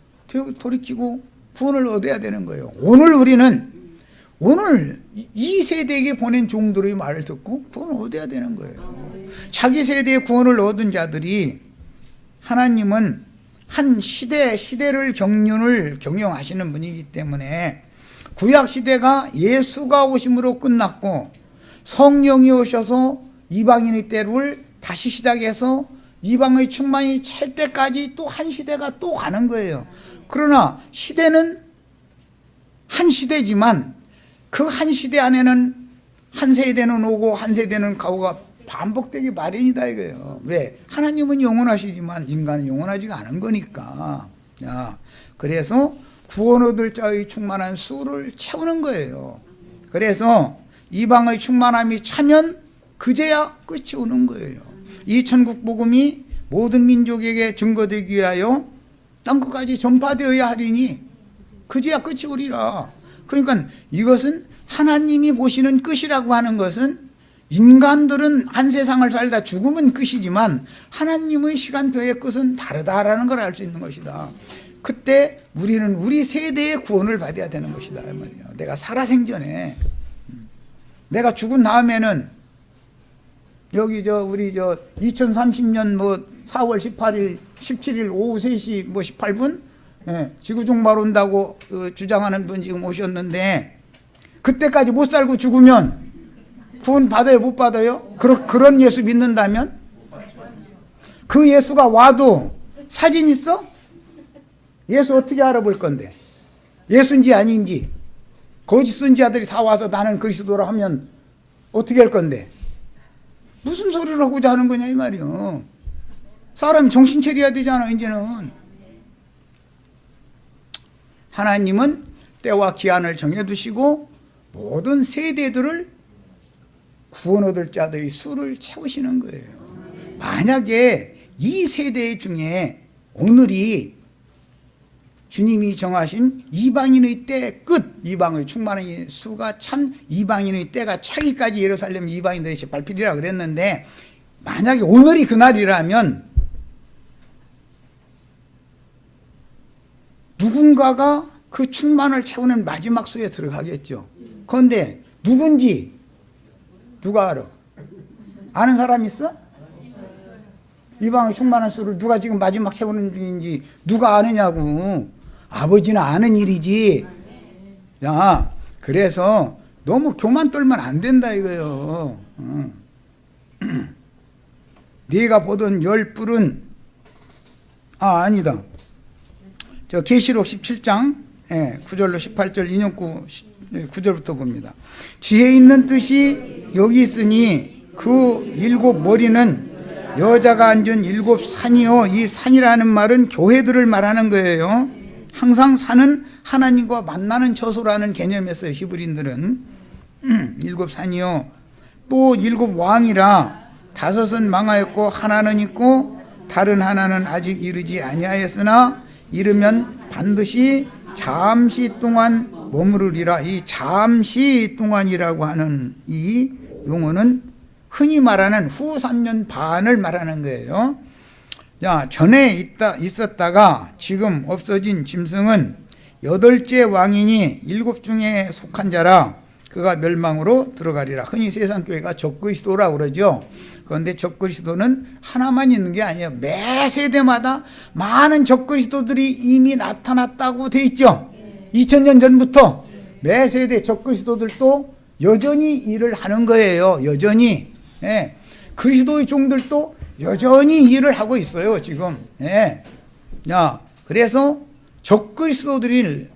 돌이키고 구원을 얻어야 되는 거예요. 오늘 이 세대에게 보낸 종들의 말을 듣고 구원을 얻어야 되는 거예요. 자기 세대의 구원을 얻은 자들이 하나님은 한 시대를 경영하시는 분이기 때문에 구약 시대가 예수가 오심으로 끝났고 성령이 오셔서 이방인의 때를 다시 시작해서 이방의 충만이 찰 때까지 또 한 시대가 또 가는 거예요. 그러나 시대는 한 시대지만 그 한 시대 안에는 한 세대는 오고 한 세대는 가고가 반복되기 마련이다 이거예요. 왜? 하나님은 영원하시지만 인간은 영원하지가 않은 거니까. 그래서 구원 얻을 자의 충만한 수를 채우는 거예요. 그래서 이방의 충만함이 차면 그제야 끝이 오는 거예요. 이 천국 복음이 모든 민족에게 증거되기 위하여 땅끝까지 전파되어야 하리니 그제야 끝이 오리라. 그러니까 이것은 하나님이 보시는 끝이라고 하는 것은 인간들은 한 세상을 살다 죽으면 끝이지만 하나님의 시간표의 끝은 다르다라는 걸 알 수 있는 것이다. 그때 우리는 우리 세대의 구원을 받아야 되는 것이다 말이에요. 내가 살아생전에 내가 죽은 다음에는 여기 우리 2030년 4월 18일 17일 오후 3시 18분 지구 종말 온다고 주장하는 분 지금 오셨는데 그때까지 못 살고 죽으면 구원 받아요 못 받아요? 그런 예수 믿는다면 그 예수가 와도 사진 있어? 예수 어떻게 알아볼 건데? 예수인지 아닌지 거짓 선지자들이 다 와서 나는 그리스도라 하면 어떻게 할 건데? 무슨 소리를 하고자 하는 거냐 이 말이요. 사람이 정신 차려야 되잖아. 이제는 하나님은 때와 기한을 정해두시고 모든 세대들을 구원 얻을 자들의 수를 채우시는 거예요. 만약에 이 세대 중에 오늘이 주님이 정하신 이방인의 때 끝, 이방의 충만의 수가 찬 이방인의 때가 차기까지 예루살렘 이방인들이 발필이라 그랬는데 만약에 오늘이 그날이라면 누군가가 그 충만을 채우는 마지막 수에 들어가겠죠. 그런데 누군지 누가 알아? 아는 사람 있어? 이방의 충만한 수를 누가 지금 마지막 채우는 중인지 누가 아느냐고. 아버지는 아는 일이지. 야, 그래서 너무 교만 떨면 안 된다 이거요. 네가 보던 열 뿔은 아니다. 계시록 17장 9절로 18절 인용구 9절부터 봅니다. 지혜 있는 뜻이 여기 있으니 그 일곱 머리는 여자가 앉은 일곱 산이요. 이 산이라는 말은 교회들을 말하는 거예요. 항상 산은 하나님과 만나는 처소라는 개념이었어요. 히브리인들은. 일곱 산이요 또 일곱 왕이라 다섯은 망하였고 하나는 있고 다른 하나는 아직 이르지 아니하였으나 이르면 반드시 잠시 동안 머무르리라. 이 잠시 동안이라고 하는 이 용어는 흔히 말하는 후 3년 반을 말하는 거예요. 자, 전에 있었다가 지금 없어진 짐승은 8째 왕이니 7 중에 속한 자라 그가 멸망으로 들어가리라. 흔히 세상교회가 적그리스도라고 그러죠. 그런데 적그리스도는 하나만 있는 게 아니에요. 매 세대마다 많은 적그리스도들이 이미 나타났다고 돼 있죠. 2000년 전부터 매 세대 적그리스도들도 여전히 일을 하는 거예요. 여전히. 예. 그리스도의 종들도 여전히 일을 하고 있어요. 지금. 예. 야, 그래서 적그리스도들을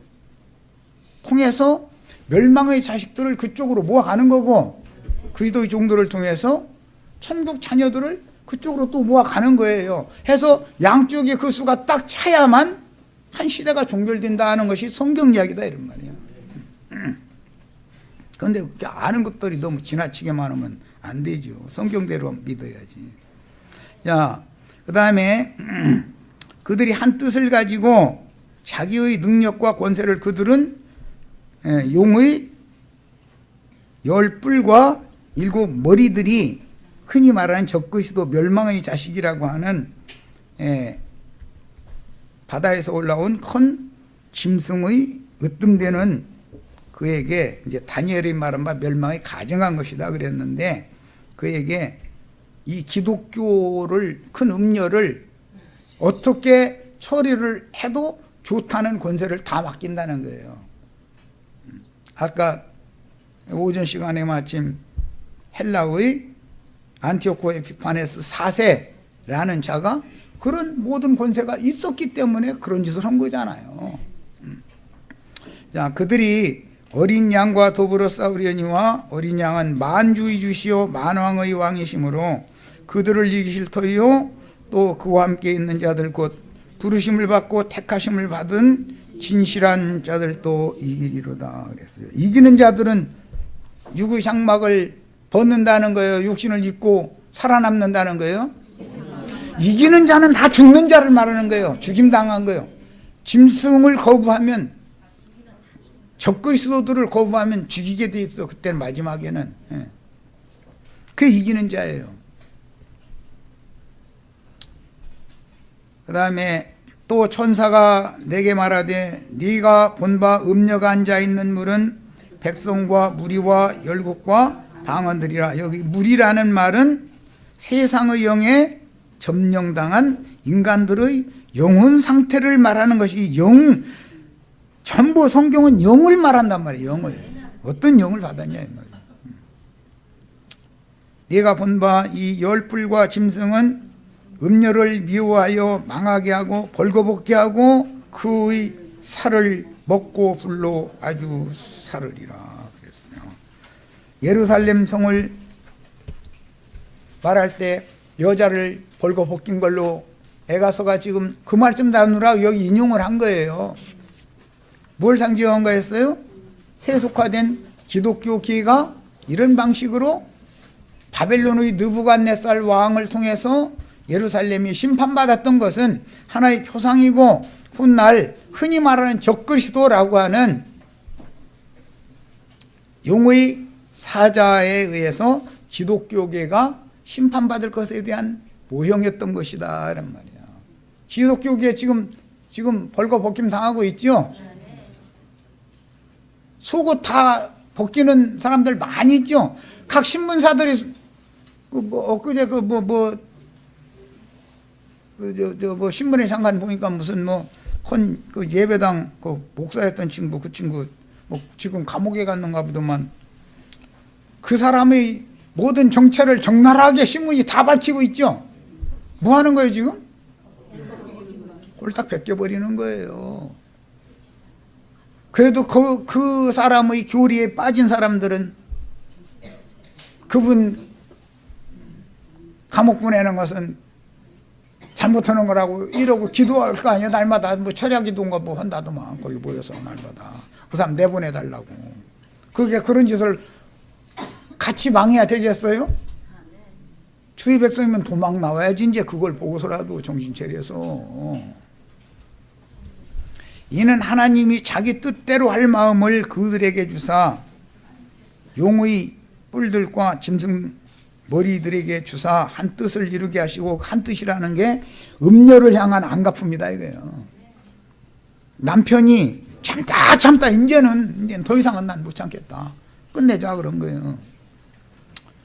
통해서 멸망의 자식들을 그쪽으로 모아가는 거고 그리스도의 종들을 통해서 천국 자녀들을 그쪽으로 또 모아가는 거예요. 해서 양쪽에 그 수가 딱 차야만 한 시대가 종결된다 하는 것이 성경 이야기다 이런 말이에요. 그런데 그렇게 아는 것들이 너무 지나치게 많으면 안 되죠. 성경대로 믿어야지. 자, 그 다음에 그들이 한 뜻을 가지고 자기의 능력과 권세를 그들은 용의 10뿔과 7 머리들이 흔히 말하는 적그리스도 멸망의 자식이라고 하는 바다에서 올라온 큰 짐승의 으뜸되는 그에게 이제 다니엘이 말한 바 멸망이 가증한 것이다 그랬는데 그에게 이 기독교를 큰 음료를 어떻게 처리를 해도 좋다는 권세를 다 맡긴다는 거예요. 아까 오전 시간에 마침 헬라의 안티오코 에피파네스 4세라는 자가 그런 모든 권세가 있었기 때문에 그런 짓을 한 거잖아요. 자, 그들이 어린 양과 더불어 싸우려니와 어린 양은 만주의 주시오 만왕의 왕이시므로 그들을 이기실 터이요 또 그와 함께 있는 자들 곧 부르심을 받고 택하심을 받은 진실한 자들도 이기리로다 그랬어요. 이기는 자들은 육의 장막을 벗는다는 거예요. 육신을 입고 살아남는다는 거예요. 이기는 자는 다 죽는 자를 말하는 거예요. 죽임당한 거예요. 짐승을 거부하면 적그리스도들을 거부하면 죽이게 돼 있어. 그때는 마지막에는. 그게 이기는 자예요. 그 다음에 또 천사가 내게 말하되 네가 본 바 음녀가 앉아있는 물은 백성과 무리와 열국과 방언들이라. 여기 무리라는 말은 세상의 영에 점령당한 인간들의 영혼 상태를 말하는 것이 전부 성경은 영을 말한단 말이에요. 영을. 어떤 영을 받았냐 이 말이에요. 네가 본 바 이 10뿔과 짐승은 음녀를 미워하여 망하게 하고 벌거벗게 하고 그의 살을 먹고 불로 아주 살으리라 그랬어요. 예루살렘 성을 말할 때 여자를 벌거벗긴 걸로 에가서가 지금 그 말씀 나누라 여기 인용을 한 거예요. 뭘 상징한 거였어요? 세속화된 기독교계가 이런 방식으로 바벨론의 느부갓네살 왕을 통해서 예루살렘이 심판받았던 것은 하나의 표상이고 훗날 흔히 말하는 적그리스도라고 하는 용의 사자에 의해서 기독교계가 심판받을 것에 대한 모형이었던 것이다 이란 말이야. 기독교계 지금 벌거벗김 당하고 있죠. 속옷 다 벗기는 사람들 많이 있죠. 각 신문사들이 엊그제 뭐 신문에 잠깐 보니까 무슨 그 예배당 그 목사였던 친구 그 친구 뭐 지금 감옥에 갔는가 보더만 그 사람의 모든 정체를 적나라하게 신문이 다 밝히고 있죠. 뭐 하는 거예요 지금? 홀딱 벗겨버리는 거예요. 그래도 그 사람의 교리에 빠진 사람들은 그분 감옥 보내는 것은 잘못하는 거라고 이러고 기도할 거 아니야. 날마다 뭐 철야기도인가 뭐 한다더만 거기 모여서 날마다 그 사람 내보내달라고. 그게 그런 짓을 같이 망해야 되겠어요? 주의 백성이면 도망 나와야지. 이제 그걸 보고서라도 정신 차려서. 이는 하나님이 자기 뜻대로 할 마음을 그들에게 주사 용의 뿔들과 짐승 머리들에게 주사 한 뜻을 이루게 하시고, 한 뜻이라는 게 음녀를 향한 안갚습니다 이거예요. 남편이 참다 이제는 더 이상은 난 못 참겠다, 끝내자 그런 거예요.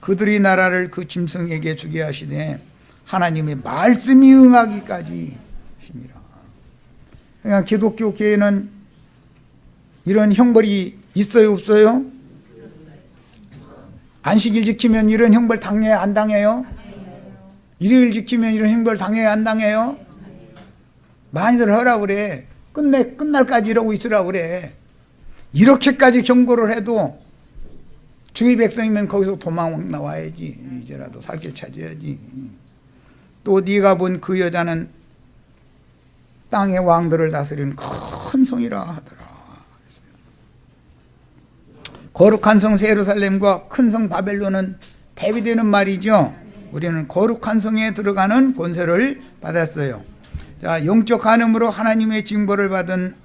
그들이 나라를 그 짐승에게 주게 하시되 하나님의 말씀이 응하기까지 하십니다. 그러니까 기독교 교회는 이런 형벌이 있어요 없어요? 안식일 지키면 이런 형벌 당해요 안 당해요? 일요일 지키면 이런 형벌 당해요 안 당해요? 많이들 하라 그래. 끝날까지 이러고 있으라 그래. 이렇게까지 경고를 해도 주의 백성이면 거기서 도망 나와야지. 이제라도 살 길 찾아야지. 또 네가 본 그 여자는 땅의 왕들을 다스리는 큰 성이라 하더라. 거룩한 성 예루살렘과 큰 성 바벨론은 대비되는 말이죠. 우리는 거룩한 성에 들어가는 권세를 받았어요. 자, 영적 간음으로 하나님의 징벌을 받은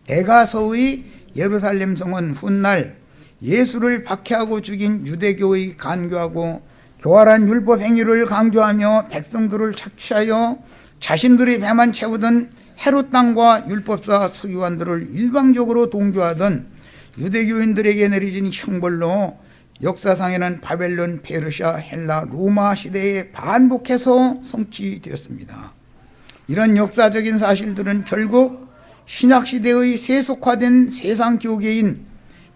에가서의 예루살렘 성은 훗날 예수를 박해하고 죽인 유대교의 간교하고 교활한 율법 행위를 강조하며 백성들을 착취하여 자신들의 배만 채우던 헤롯 땅과 율법사 서기관들을 일방적으로 동조하던 유대교인들에게 내려진 형벌로 역사상에는 바벨론, 페르시아, 헬라, 로마 시대에 반복해서 성취되었습니다. 이런 역사적인 사실들은 결국 신약시대의 세속화된 세상 교계인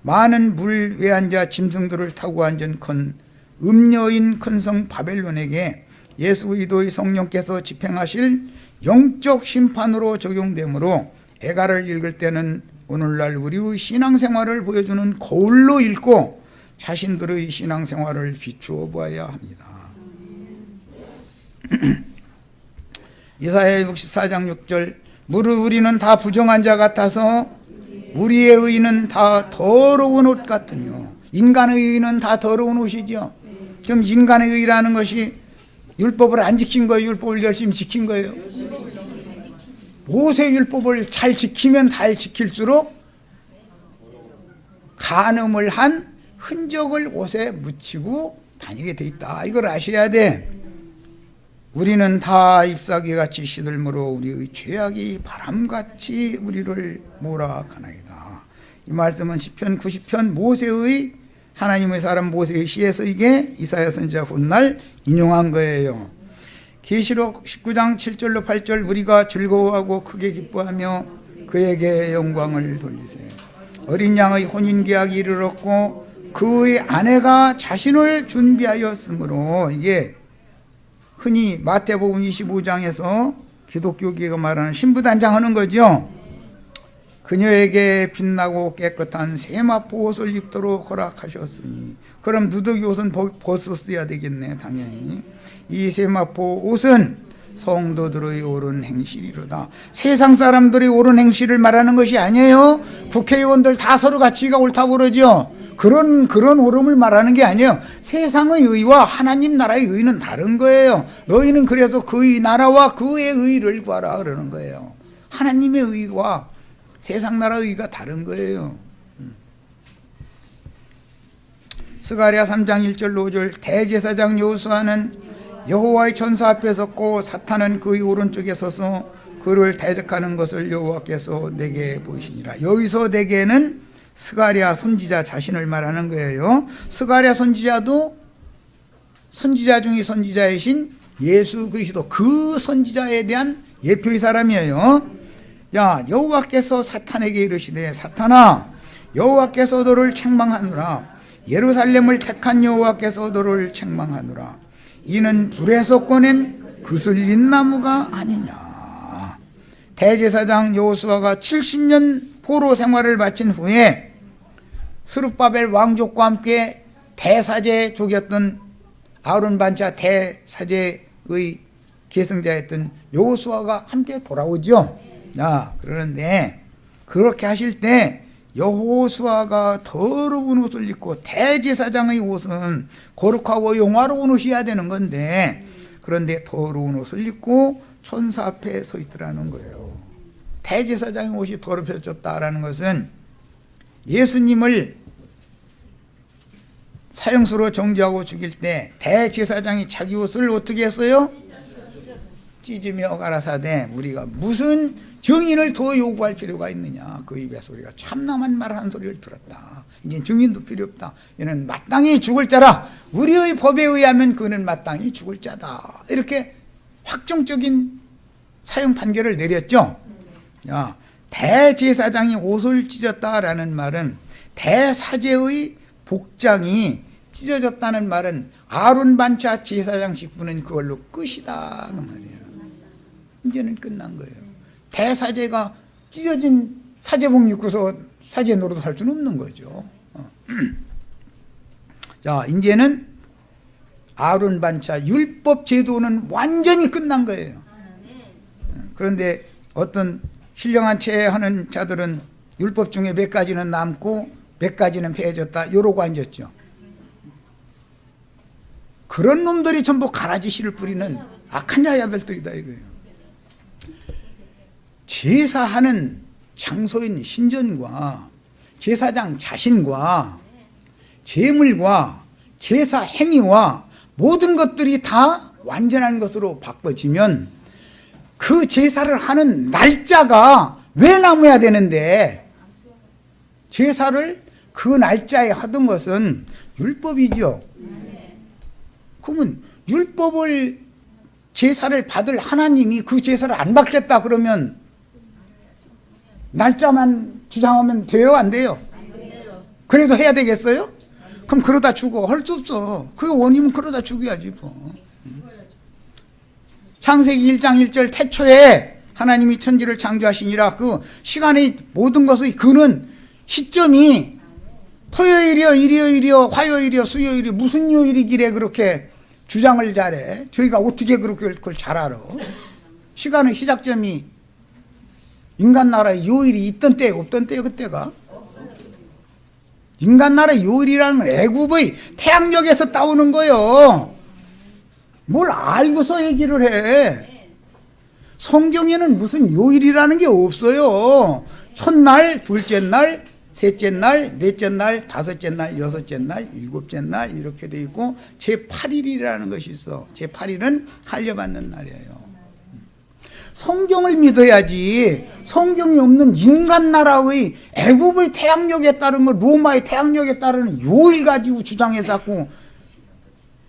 많은 물 외환자 짐승들을 타고 앉은 큰 음녀인 큰 성 바벨론에게 예수 그리스도의 성령께서 집행하실 영적 심판으로 적용되므로 애가를 읽을 때는 오늘날 우리의 신앙생활을 보여주는 거울로 읽고 자신들의 신앙생활을 비추어 보아야 합니다. 이사야 64장 6절 무릇 우리는 다 부정한 자 같아서 우리의 의는 다 더러운 옷 같으며. 인간의 의는 다 더러운 옷이죠. 그럼 인간의 의라는 것이 율법을 안 지킨 거예요? 율법을 열심히 지킨 거예요? 모세 율법을 잘 지키면 잘 지킬수록 간음을 한 흔적을 옷에 묻히고 다니게 돼 있다. 이걸 아셔야 돼. 우리는 다 잎사귀 같이 시들므로 우리의 죄악이 바람같이 우리를 몰아가나이다. 이 말씀은 시편 90편 모세의 하나님의 사람 모세의 시에서 이게 이사야 선지자 훗날 인용한 거예요. 계시록 19장 7절로 8절 우리가 즐거워하고 크게 기뻐하며 그에게 영광을 돌리세요. 어린 양의 혼인계약이 이르렀고 그의 아내가 자신을 준비하였으므로. 이게 흔히 마태복음 25장에서 기독교계가 말하는 신부단장하는 거죠. 그녀에게 빛나고 깨끗한 세마포 옷을 입도록 허락하셨으니. 그럼 누더기 옷은 벗었어야 되겠네 당연히. 이 세마포 옷은 성도들의 옳은 행실이로다. 세상 사람들이 옳은 행실을 말하는 것이 아니에요. 국회의원들 다 서로 가치가 옳다고 그러죠. 그런 옳음을 말하는 게 아니에요. 세상의 의와 하나님 나라의 의는 다른 거예요. 너희는 그래서 그의 나라와 그의 의를 구하라 그러는 거예요. 하나님의 의와 세상 나라의 의가 다른 거예요. 스가랴 3장 1절 5절 대제사장 여호수아는 여호와의 천사 앞에 섰고 사탄은 그의 오른쪽에 서서 그를 대적하는 것을 여호와께서 내게 보이시니라. 여기서 내게는 스가랴 선지자 자신을 말하는 거예요. 스가랴 선지자도 선지자 중의 선지자이신 예수 그리스도 그 선지자에 대한 예표의 사람이에요. 야, 여호와께서 사탄에게 이르시되 사탄아 여호와께서 너를 책망하노라. 예루살렘을 택한 여호와께서 너를 책망하노라. 이는 불에서 꺼낸 그슬린 나무가 아니냐. 대제사장 여호수아가 70년 포로 생활을 마친 후에 스룹바벨 왕족과 함께 대사제족이었던 아론 반차 대사제의 계승자였던 여호수아가 함께 돌아오죠. 자, 그러는데 그렇게 하실 때 여호수아가 더러운 옷을 입고 대제사장의 옷은 거룩하고 영화로운 옷이어야 되는 건데 그런데 더러운 옷을 입고 천사 앞에 서 있더라는 거예요. 대제사장의 옷이 더럽혀졌다라는 것은 예수님을 사형수로 정죄하고 죽일 때 대제사장이 자기 옷을 어떻게 했어요? 찢으며 가라사대 우리가 무슨 증인을 더 요구할 필요가 있느냐. 그 입에서 우리가 참남한 말 한 소리를 들었다. 이제 증인도 필요 없다. 이는 마땅히 죽을 자라. 우리의 법에 의하면 그는 마땅히 죽을 자다. 이렇게 확정적인 사형 판결을 내렸죠. 야, 대제사장이 옷을 찢었다라는 말은 대사제의 복장이 찢어졌다는 말은 아론 반차 제사장 직분은 그걸로 끝이다 그 말이에요. 이제는 끝난 거예요. 대사제가 찢어진 사제복 입고서 사제 노릇 할 수는 없는 거죠. 자, 이제는 아론 반차 율법 제도는 완전히 끝난 거예요. 그런데 어떤 신령한 채 하는 자들은 율법 중에 몇 가지는 남고 몇 가지는 폐해졌다 이러고 앉았죠. 그런 놈들이 전부 가라지 씨를 뿌리는 악한 자야들이다 이거예요. 제사하는 장소인 신전과 제사장 자신과 제물과 제사 행위와 모든 것들이 다 완전한 것으로 바꿔지면 그 제사를 하는 날짜가 왜 남아야 되는데 제사를 그 날짜에 하던 것은 율법이죠. 그러면 율법을 제사를 받을 하나님이 그 제사를 안 받겠다 그러면 날짜만 주장하면 돼요? 안 돼요? 그래도 해야 되겠어요? 그럼 그러다 죽어. 할 수 없어. 그 원인은 그러다 죽여야지 뭐. 창세기 1장 1절 태초에 하나님이 천지를 창조하시니라. 그 시간의 모든 것의 그는 시점이 토요일이요 일요일이요 화요일이요 수요일이요 무슨 요일이길래 그렇게 주장을 잘해. 저희가 어떻게 그렇게 그걸 잘 알아. 시간의 시작점이 인간 나라의 요일이 있던 때 없던 때요. 그때가 인간 나라의 요일이라는 건 애굽의 태양력에서 따오는 거예요. 뭘 알고서 얘기를 해. 성경에는 무슨 요일이라는 게 없어요. 첫날, 둘째 날, 셋째 날, 넷째 날, 다섯째 날, 여섯째 날, 일곱째 날 이렇게 돼 있고 제8일이라는 것이 있어. 제8일은 할례받는 날이에요. 성경을 믿어야지. 성경이 없는 인간 나라의 애굽의 태양력에 따른 걸 로마의 태양력에 따르는 요일 가지고 주장해서 자꾸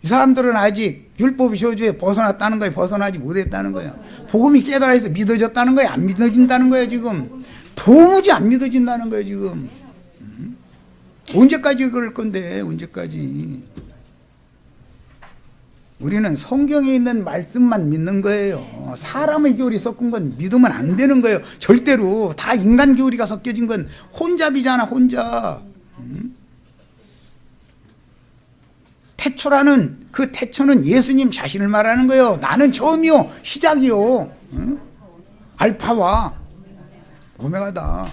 이 사람들은 아직 율법의 저주에 벗어났다는 거예요. 벗어나지 못했다는 거예요. 복음이 깨달아서 믿어졌다는 거예요. 안 믿어진다는 거예요. 지금 도무지 안 믿어진다는 거예요. 지금 언제까지 그럴 건데 언제까지. 우리는 성경에 있는 말씀만 믿는 거예요. 사람의 교리 섞은 건 믿으면 안 되는 거예요. 절대로. 다 인간 교리가 섞여진 건 혼잡이잖아. 혼잡. 태초라는 그 태초는 예수님 자신을 말하는 거예요. 나는 처음이요 시작이요. 알파와 오메가다.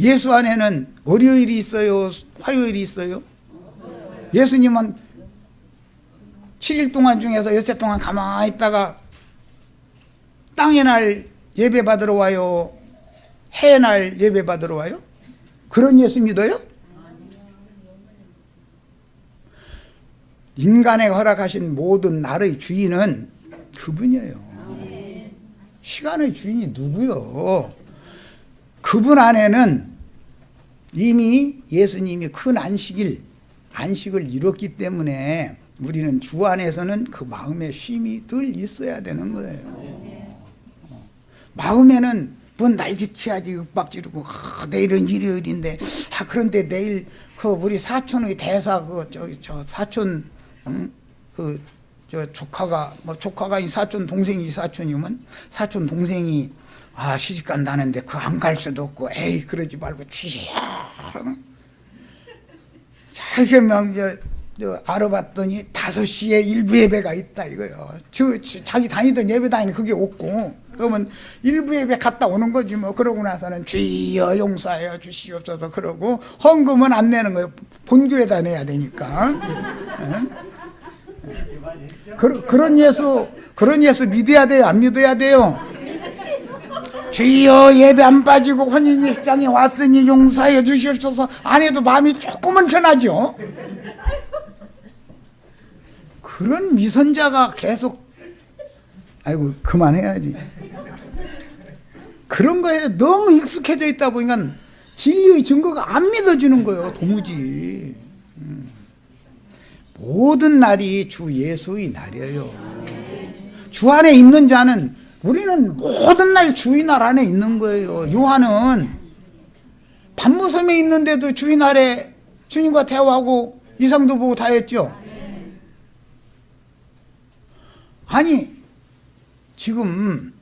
예수 안에는 월요일이 있어요? 화요일이 있어요? 예수님은 7일 동안 중에서 엿새 동안 가만히 있다가 땅의 날 예배 받으러 와요? 해의 날 예배 받으러 와요? 그런 예수 믿어요? 인간에 허락하신 모든 날의 주인은 그분이에요. 시간의 주인이 누구요? 그분 안에는 이미 예수님이 큰 안식을 이뤘기 때문에 우리는 주 안에서는 그 마음의 쉼이 늘 있어야 되는 거예요. 마음에는 뭐 날 지켜야지 윽박 지르고 내일은 일요일인데 그런데 내일 그 우리 사촌의 대사 저 사촌 저 조카가 이 사촌 동생이 사촌이면 사촌 동생이 시집 간다는데 그 안 갈 수도 없고 에이 그러지 말고 자기 막 알아봤더니 5시에 일부 예배가 있다 이거요. 자기 다니던 예배 다니는 그게 없고 그러면 일부 예배 갔다 오는 거지 뭐. 그러고 나서는 주여 용서하여 주시옵소서 그러고 헌금은 안 내는 거예요. 본교에다 내야 되니까. 그런 예수 믿어야 돼요? 안 믿어야 돼요? 주여 예배 안 빠지고 혼인일장에 왔으니 용서하여 주시옵소서 안 해도 마음이 조금은 편하죠. 그런 미선자가 계속 아이고 그만해야지. 그런 거에 너무 익숙해져 있다 보니까 진리의 증거가 안 믿어지는 거예요. 도무지. 모든 날이 주 예수의 날이에요. 주 안에 있는 자는 우리는 모든 날 주의 날 안에 있는 거예요. 요한은 반모섬에 있는데도 주의 날에 주님과 대화하고 이상도 보고 다 했죠. 아니 지금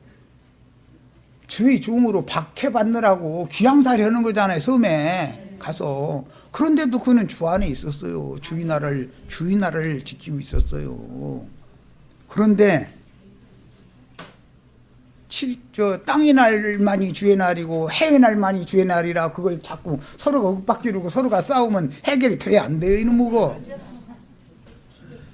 주의 종으로 박해받느라고 귀양살이 하는 거잖아요. 섬에 가서. 그런데도 그는 주 안에 있었어요. 주의 날을 지키고 있었어요. 그런데 땅의 날만이 주의 날이고 해의 날만이 주의 날이라 그걸 자꾸 서로가 윽박지르고 서로가 싸우면 해결이 돼야 안 돼요. 이놈의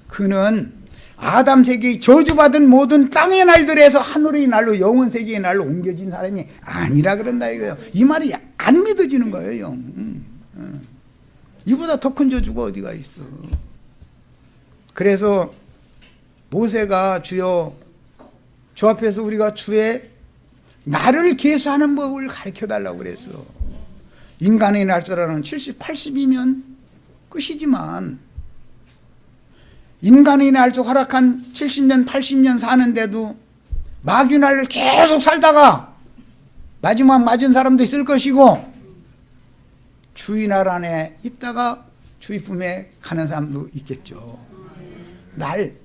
그는 아담 세계의 저주받은 모든 땅의 날들에서 하늘의 날로 영원 세계의 날로 옮겨진 사람이 아니라 그런다 이거예요. 이 말이 안 믿어지는 거예요. 이보다 더 큰 저주가 어디가 있어. 그래서 모세가 주여 주 앞에서 우리가 주의 나를 계수하는 법을 가르쳐달라고 그랬어. 인간의 날짜라는 70, 80이면 끝이지만 인간의 날짜 허락한 70년, 80년 사는데도 마귀 날을 계속 살다가 마지막 맞은 사람도 있을 것이고 주의 날 안에 있다가 주의 품에 가는 사람도 있겠죠.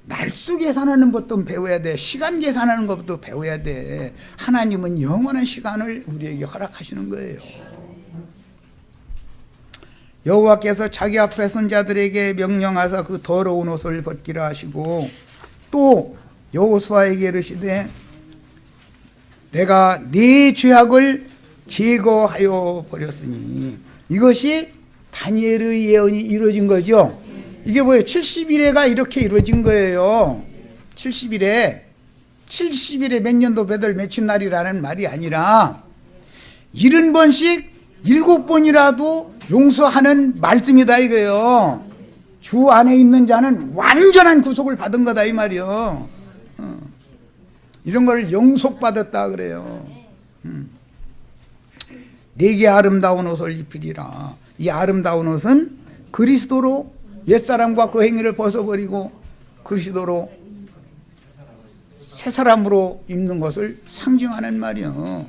날수 계산하는 것도 배워야 돼. 시간 계산하는 것도 배워야 돼. 하나님은 영원한 시간을 우리에게 허락하시는 거예요. 여호와께서 자기 앞에 선 자들에게 명령하사 그 더러운 옷을 벗기라 하시고 또 여호수아에게 이르시되 내가 네 죄악을 제거하여 버렸으니 이것이 다니엘의 예언이 이루어진 거죠. 이게 뭐예요? 70일에가 이렇게 이루어진 거예요. 70일에 몇 년도 몇월 며칠 날이라는 말이 아니라 70번씩 7번이라도 용서하는 말씀이다 이거예요. 주 안에 있는 자는 완전한 구속을 받은 거다 이 말이요. 이런 걸 영속받았다 그래요. 내게 아름다운 옷을 입히리라. 이 아름다운 옷은 그리스도로 옛사람과 그 행위를 벗어버리고 그리스도로 새 사람으로 입는 것을 상징하는 말이요.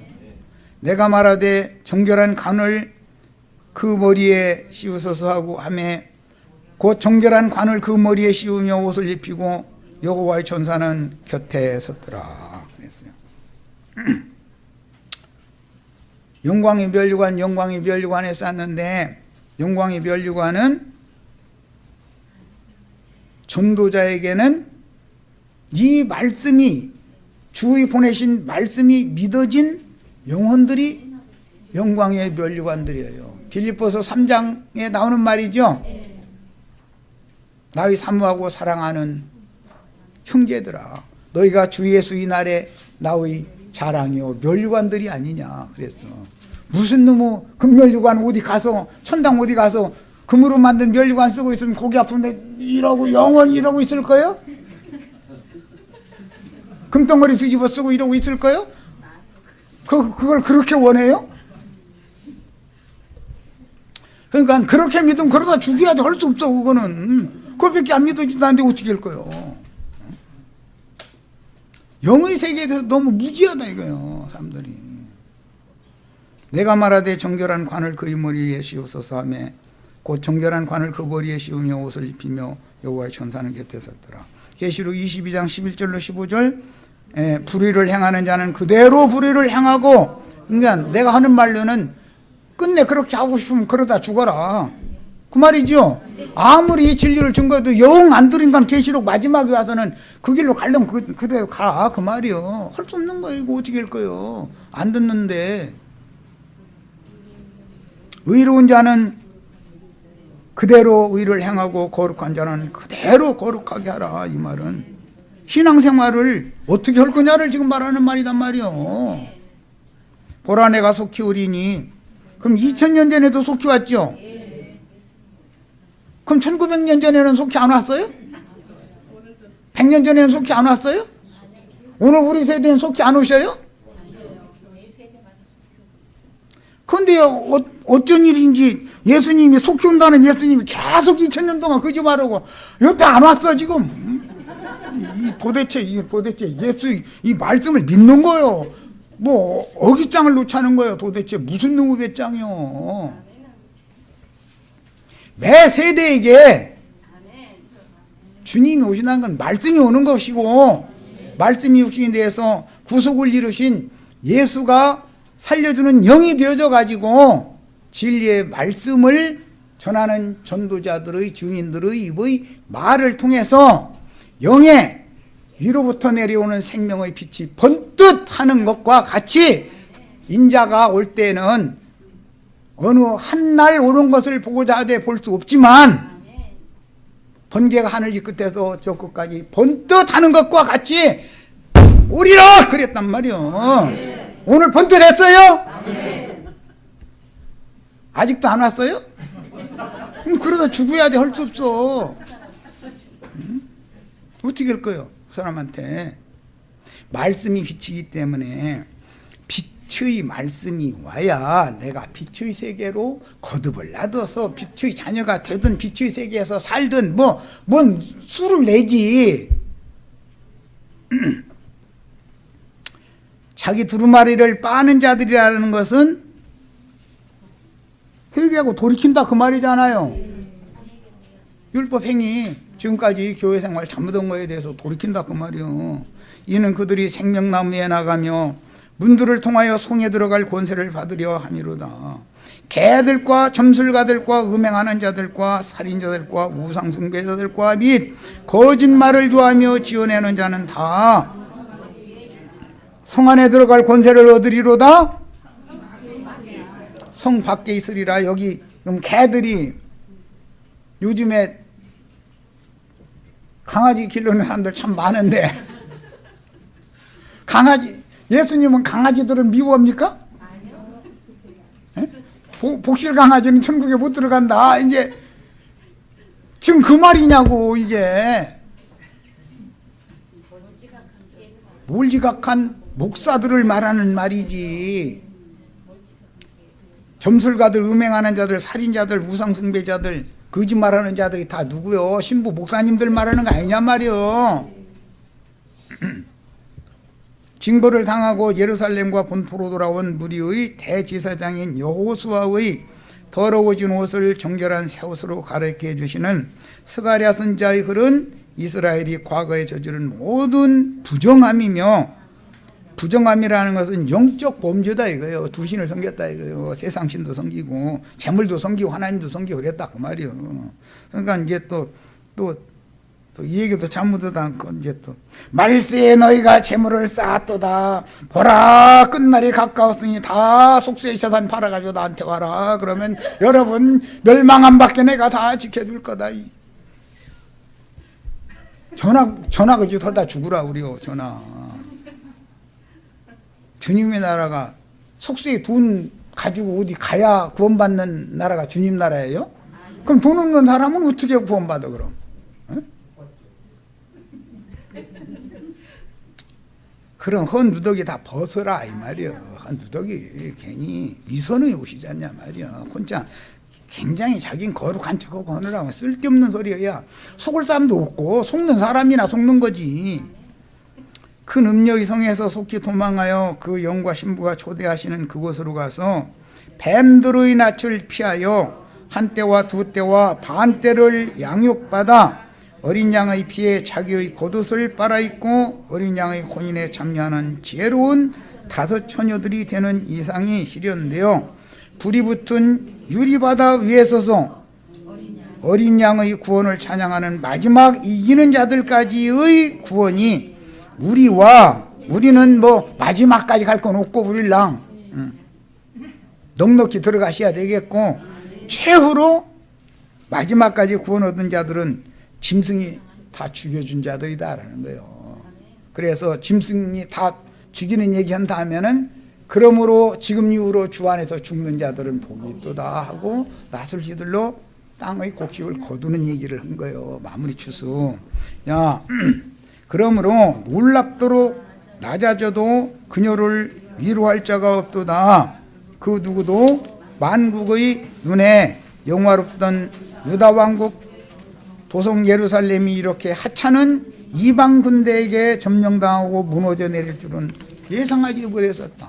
내가 말하되 정결한 관을 그 머리에 씌우소서 하고 하매 곧 정결한 관을 그 머리에 씌우며 옷을 입히고 여호와의 천사는 곁에 섰더라 그랬어요. 영광의 면류관에 쌌는데 영광의 면류관은 전도자에게는 이 말씀이 주의 보내신 말씀이 믿어진 영혼들이 영광의 면류관들이에요. 빌립보서 3장에 나오는 말이죠. 나의 사모하고 사랑하는 형제들아 너희가 주 예수의 날에 나의 자랑이요 면류관들이 아니냐 그랬어. 무슨 놈의 금면류관 어디 가서 천당 어디 가서 금으로 만든 면류관 쓰고 있으면 고기 아픈데 이러고 영원히 이러고 있을 거예요? 금덩어리 뒤집어 쓰고 이러고 있을 거예요? 그걸 그렇게 원해요? 그러니까 그렇게 믿으면 그러다 죽여야지. 할 수 없어 그거는. 그것밖에 안 믿어지도 않는데 어떻게 할 거예요? 영의 세계에 대해서 너무 무지하다 이거예요 사람들이. 내가 말하되 정결한 관을 그의 머리에 씌우소서 하며 곧 정결한 관을 그 머리에 씌우며 옷을 입히며 여호와의 천사는 곁에 섰더라. 계시록 22장 11절로 15절 불의를 행하는 자는 그대로 불의를 행하고, 그러니까 내가 하는 말로는 끝내 그렇게 하고 싶으면 그러다 죽어라. 그 말이죠. 아무리 진리를 증거해도 영 안 들은 건 계시록 마지막에 와서는 그 길로 가려면 그대로 가. 그 말이요. 할 수 없는 거예요. 이거 어떻게 할 거예요. 안 듣는데. 의로운 자는 그대로 의를 행하고 거룩한 자는 그대로 거룩하게 하라. 이 말은 신앙생활을 어떻게 할 거냐를 지금 말하는 말이단 말이요. 보라 내가 속히 오리니. 그럼 2000년 전에도 속히 왔죠. 그럼 1900년 전에는 속히 안 왔어요? 100년 전에는 속히 안 왔어요? 오늘 우리 세대는 속히 안 오셔요? 그런데요, 어쩐 일인지 예수님이 속히 온다는 예수님이 계속 2000년 동안 거짓말하고 여태 안 왔어 지금. 도대체 예수 이 말씀을 믿는 거요. 뭐 어깃장을 놓자는 거예요. 도대체 무슨 놈의 배짱이요. 매 세대에게 주님이 오신다는 건 말씀이 오는 것이고, 말씀이 육신에 대해서 구속을 이루신 예수가 살려주는 영이 되어져 가지고 진리의 말씀을 전하는 전도자들의 증인들의 말을 통해서 영의 위로부터 내려오는 생명의 빛이 번뜩 하는 것과 같이 인자가 올 때는 어느 한 날 오는 것을 보고자 하되 볼 수 없지만 번개가 하늘 이 끝에서 저 끝까지 번뜩 하는 것과 같이 오리라 그랬단 말이요. 오늘 번뜩 했어요? 아직도 안 왔어요? 그러다 죽어야 돼. 할 수 없어. 어떻게 할 거예요? 그 사람한테 말씀이 빛이기 때문에 빛의 말씀이 와야 내가 빛의 세계로 거듭을 놔둬서 빛의 자녀가 되든 빛의 세계에서 살든 뭔 수를 내지. 자기 두루마리를 빠는 자들이라는 것은 회개하고 돌이킨다 그 말이잖아요. 율법 행위 지금까지 교회 생활 잘못한 거에 대해서 돌이킨다 그 말이요. 이는 그들이 생명나무에 나가며 문들을 통하여 송에 들어갈 권세를 받으려 함이로다. 개들과 점술가들과 음행하는 자들과 살인자들과 우상숭배자들과 및 거짓말을 좋아하며 지어내는 자는 다 성 안에 들어갈 권세를 얻으리로다. 성 밖에 있으리라. 여기 그럼 개들이 요즘에 강아지 기르는 사람들 참 많은데 예수님은 강아지들은 미워합니까? 복실 강아지는 천국에 못 들어간다. 이제 지금 그 말이냐고. 이게 몰지각한 목사들을 말하는 말이지. 점술가들, 음행하는 자들, 살인자들, 우상숭배자들, 거짓말하는 자들이 다 누구요? 신부 목사님들 말하는 거 아니냐 말이요. 징벌을 당하고 예루살렘과 본토로 돌아온 무리의 대제사장인 여호수아의 더러워진 옷을 정결한 새 옷으로 갈아입게 해주시는 스가랴 선지자의 글은 이스라엘이 과거에 저지른 모든 부정함이며, 부정함이라는 것은 영적 범죄다 이거예요. 두신을 섬겼다 이거예요. 세상신도 섬기고 재물도 섬기고 하나님도 섬기고 그랬다 그 말이에요. 그러니까 이제 또 이 얘기도 잘못하다 않고 이제 또 말세에 너희가 재물을 쌓았도다. 보라 끝날이 가까웠으니 다 속세의 재산 팔아가지고 나한테 와라. 그러면 여러분 멸망한 밖에 내가 다 지켜줄 거다. 전화 그지 더다 죽으라 우리요. 전화. 주님의 나라가 속세의 돈 가지고 어디 가야 구원받는 나라가 주님 나라예요? 그럼 돈 없는 사람은 어떻게 구원받아 그럼? 그런 헌누더기 다 벗어라 이 말이야. 헌누더기 괜히 위선의 옷이지 않냐 말이야. 혼자 굉장히 자기는 거룩한 척하고 하느라고 쓸데없는 소리야. 속을 사람도 없고 속는 사람이나 속는 거지. 큰 음녀의 성에서 속히 도망하여 그 영과 신부가 초대하시는 그곳으로 가서 뱀들의 낯을 피하여 한 때와 두 때와 반 때를 양육받아 어린 양의 피에 자기의 겉옷을 빨아입고 어린 양의 혼인에 참여하는 지혜로운 5 처녀들이 되는 이상이 실현되어 불이 붙은 유리바다 위에 서서 어린 양의 구원을 찬양하는 마지막 이기는 자들까지의 구원이 우리는 뭐 마지막까지 갈 건 없고 우리랑 넉넉히 들어가셔야 되겠고, 최후로 마지막까지 구원 얻은 자들은 짐승이 다 죽여준 자들이다라는 거예요. 그래서 짐승이 다 죽이는 얘기한다 하면은, 그러므로 지금 이후로 주 안에서 죽는 자들은 복이 있도다 하고 나술지들로 땅의 곡식을 거두는 얘기를 한 거예요. 마무리 추수. 야, 그러므로 놀랍도록 낮아져도 그녀를 위로할 자가 없도다. 그 누구도 만국의 눈에 영화롭던 유다 왕국 도성 예루살렘이 이렇게 하찮은 이방 군대에게 점령당하고 무너져 내릴 줄은 예상하지 못했었다.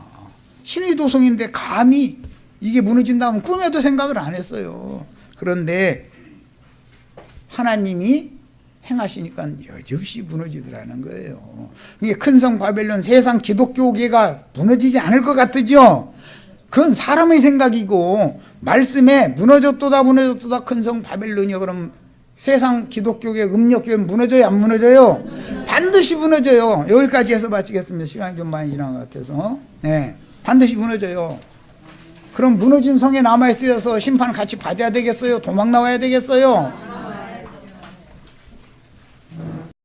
신의 도성인데 감히 이게 무너진다면 꿈에도 생각을 안 했어요. 그런데 하나님이 행하시니까 여지없이 무너지더라는 거예요. 이게 큰 성 바벨론, 세상 기독교계가 무너지지 않을 것 같으죠? 그건 사람의 생각이고, 말씀에 무너졌도다 큰 성 바벨론이요. 그럼 세상 기독교계, 음력교회 무너져요, 안 무너져요? 반드시 무너져요. 여기까지 해서 마치겠습니다. 시간이 좀 많이 지난 것 같아서. 네, 반드시 무너져요. 그럼 무너진 성에 남아있어서 심판 같이 받아야 되겠어요? 도망 나와야 되겠어요?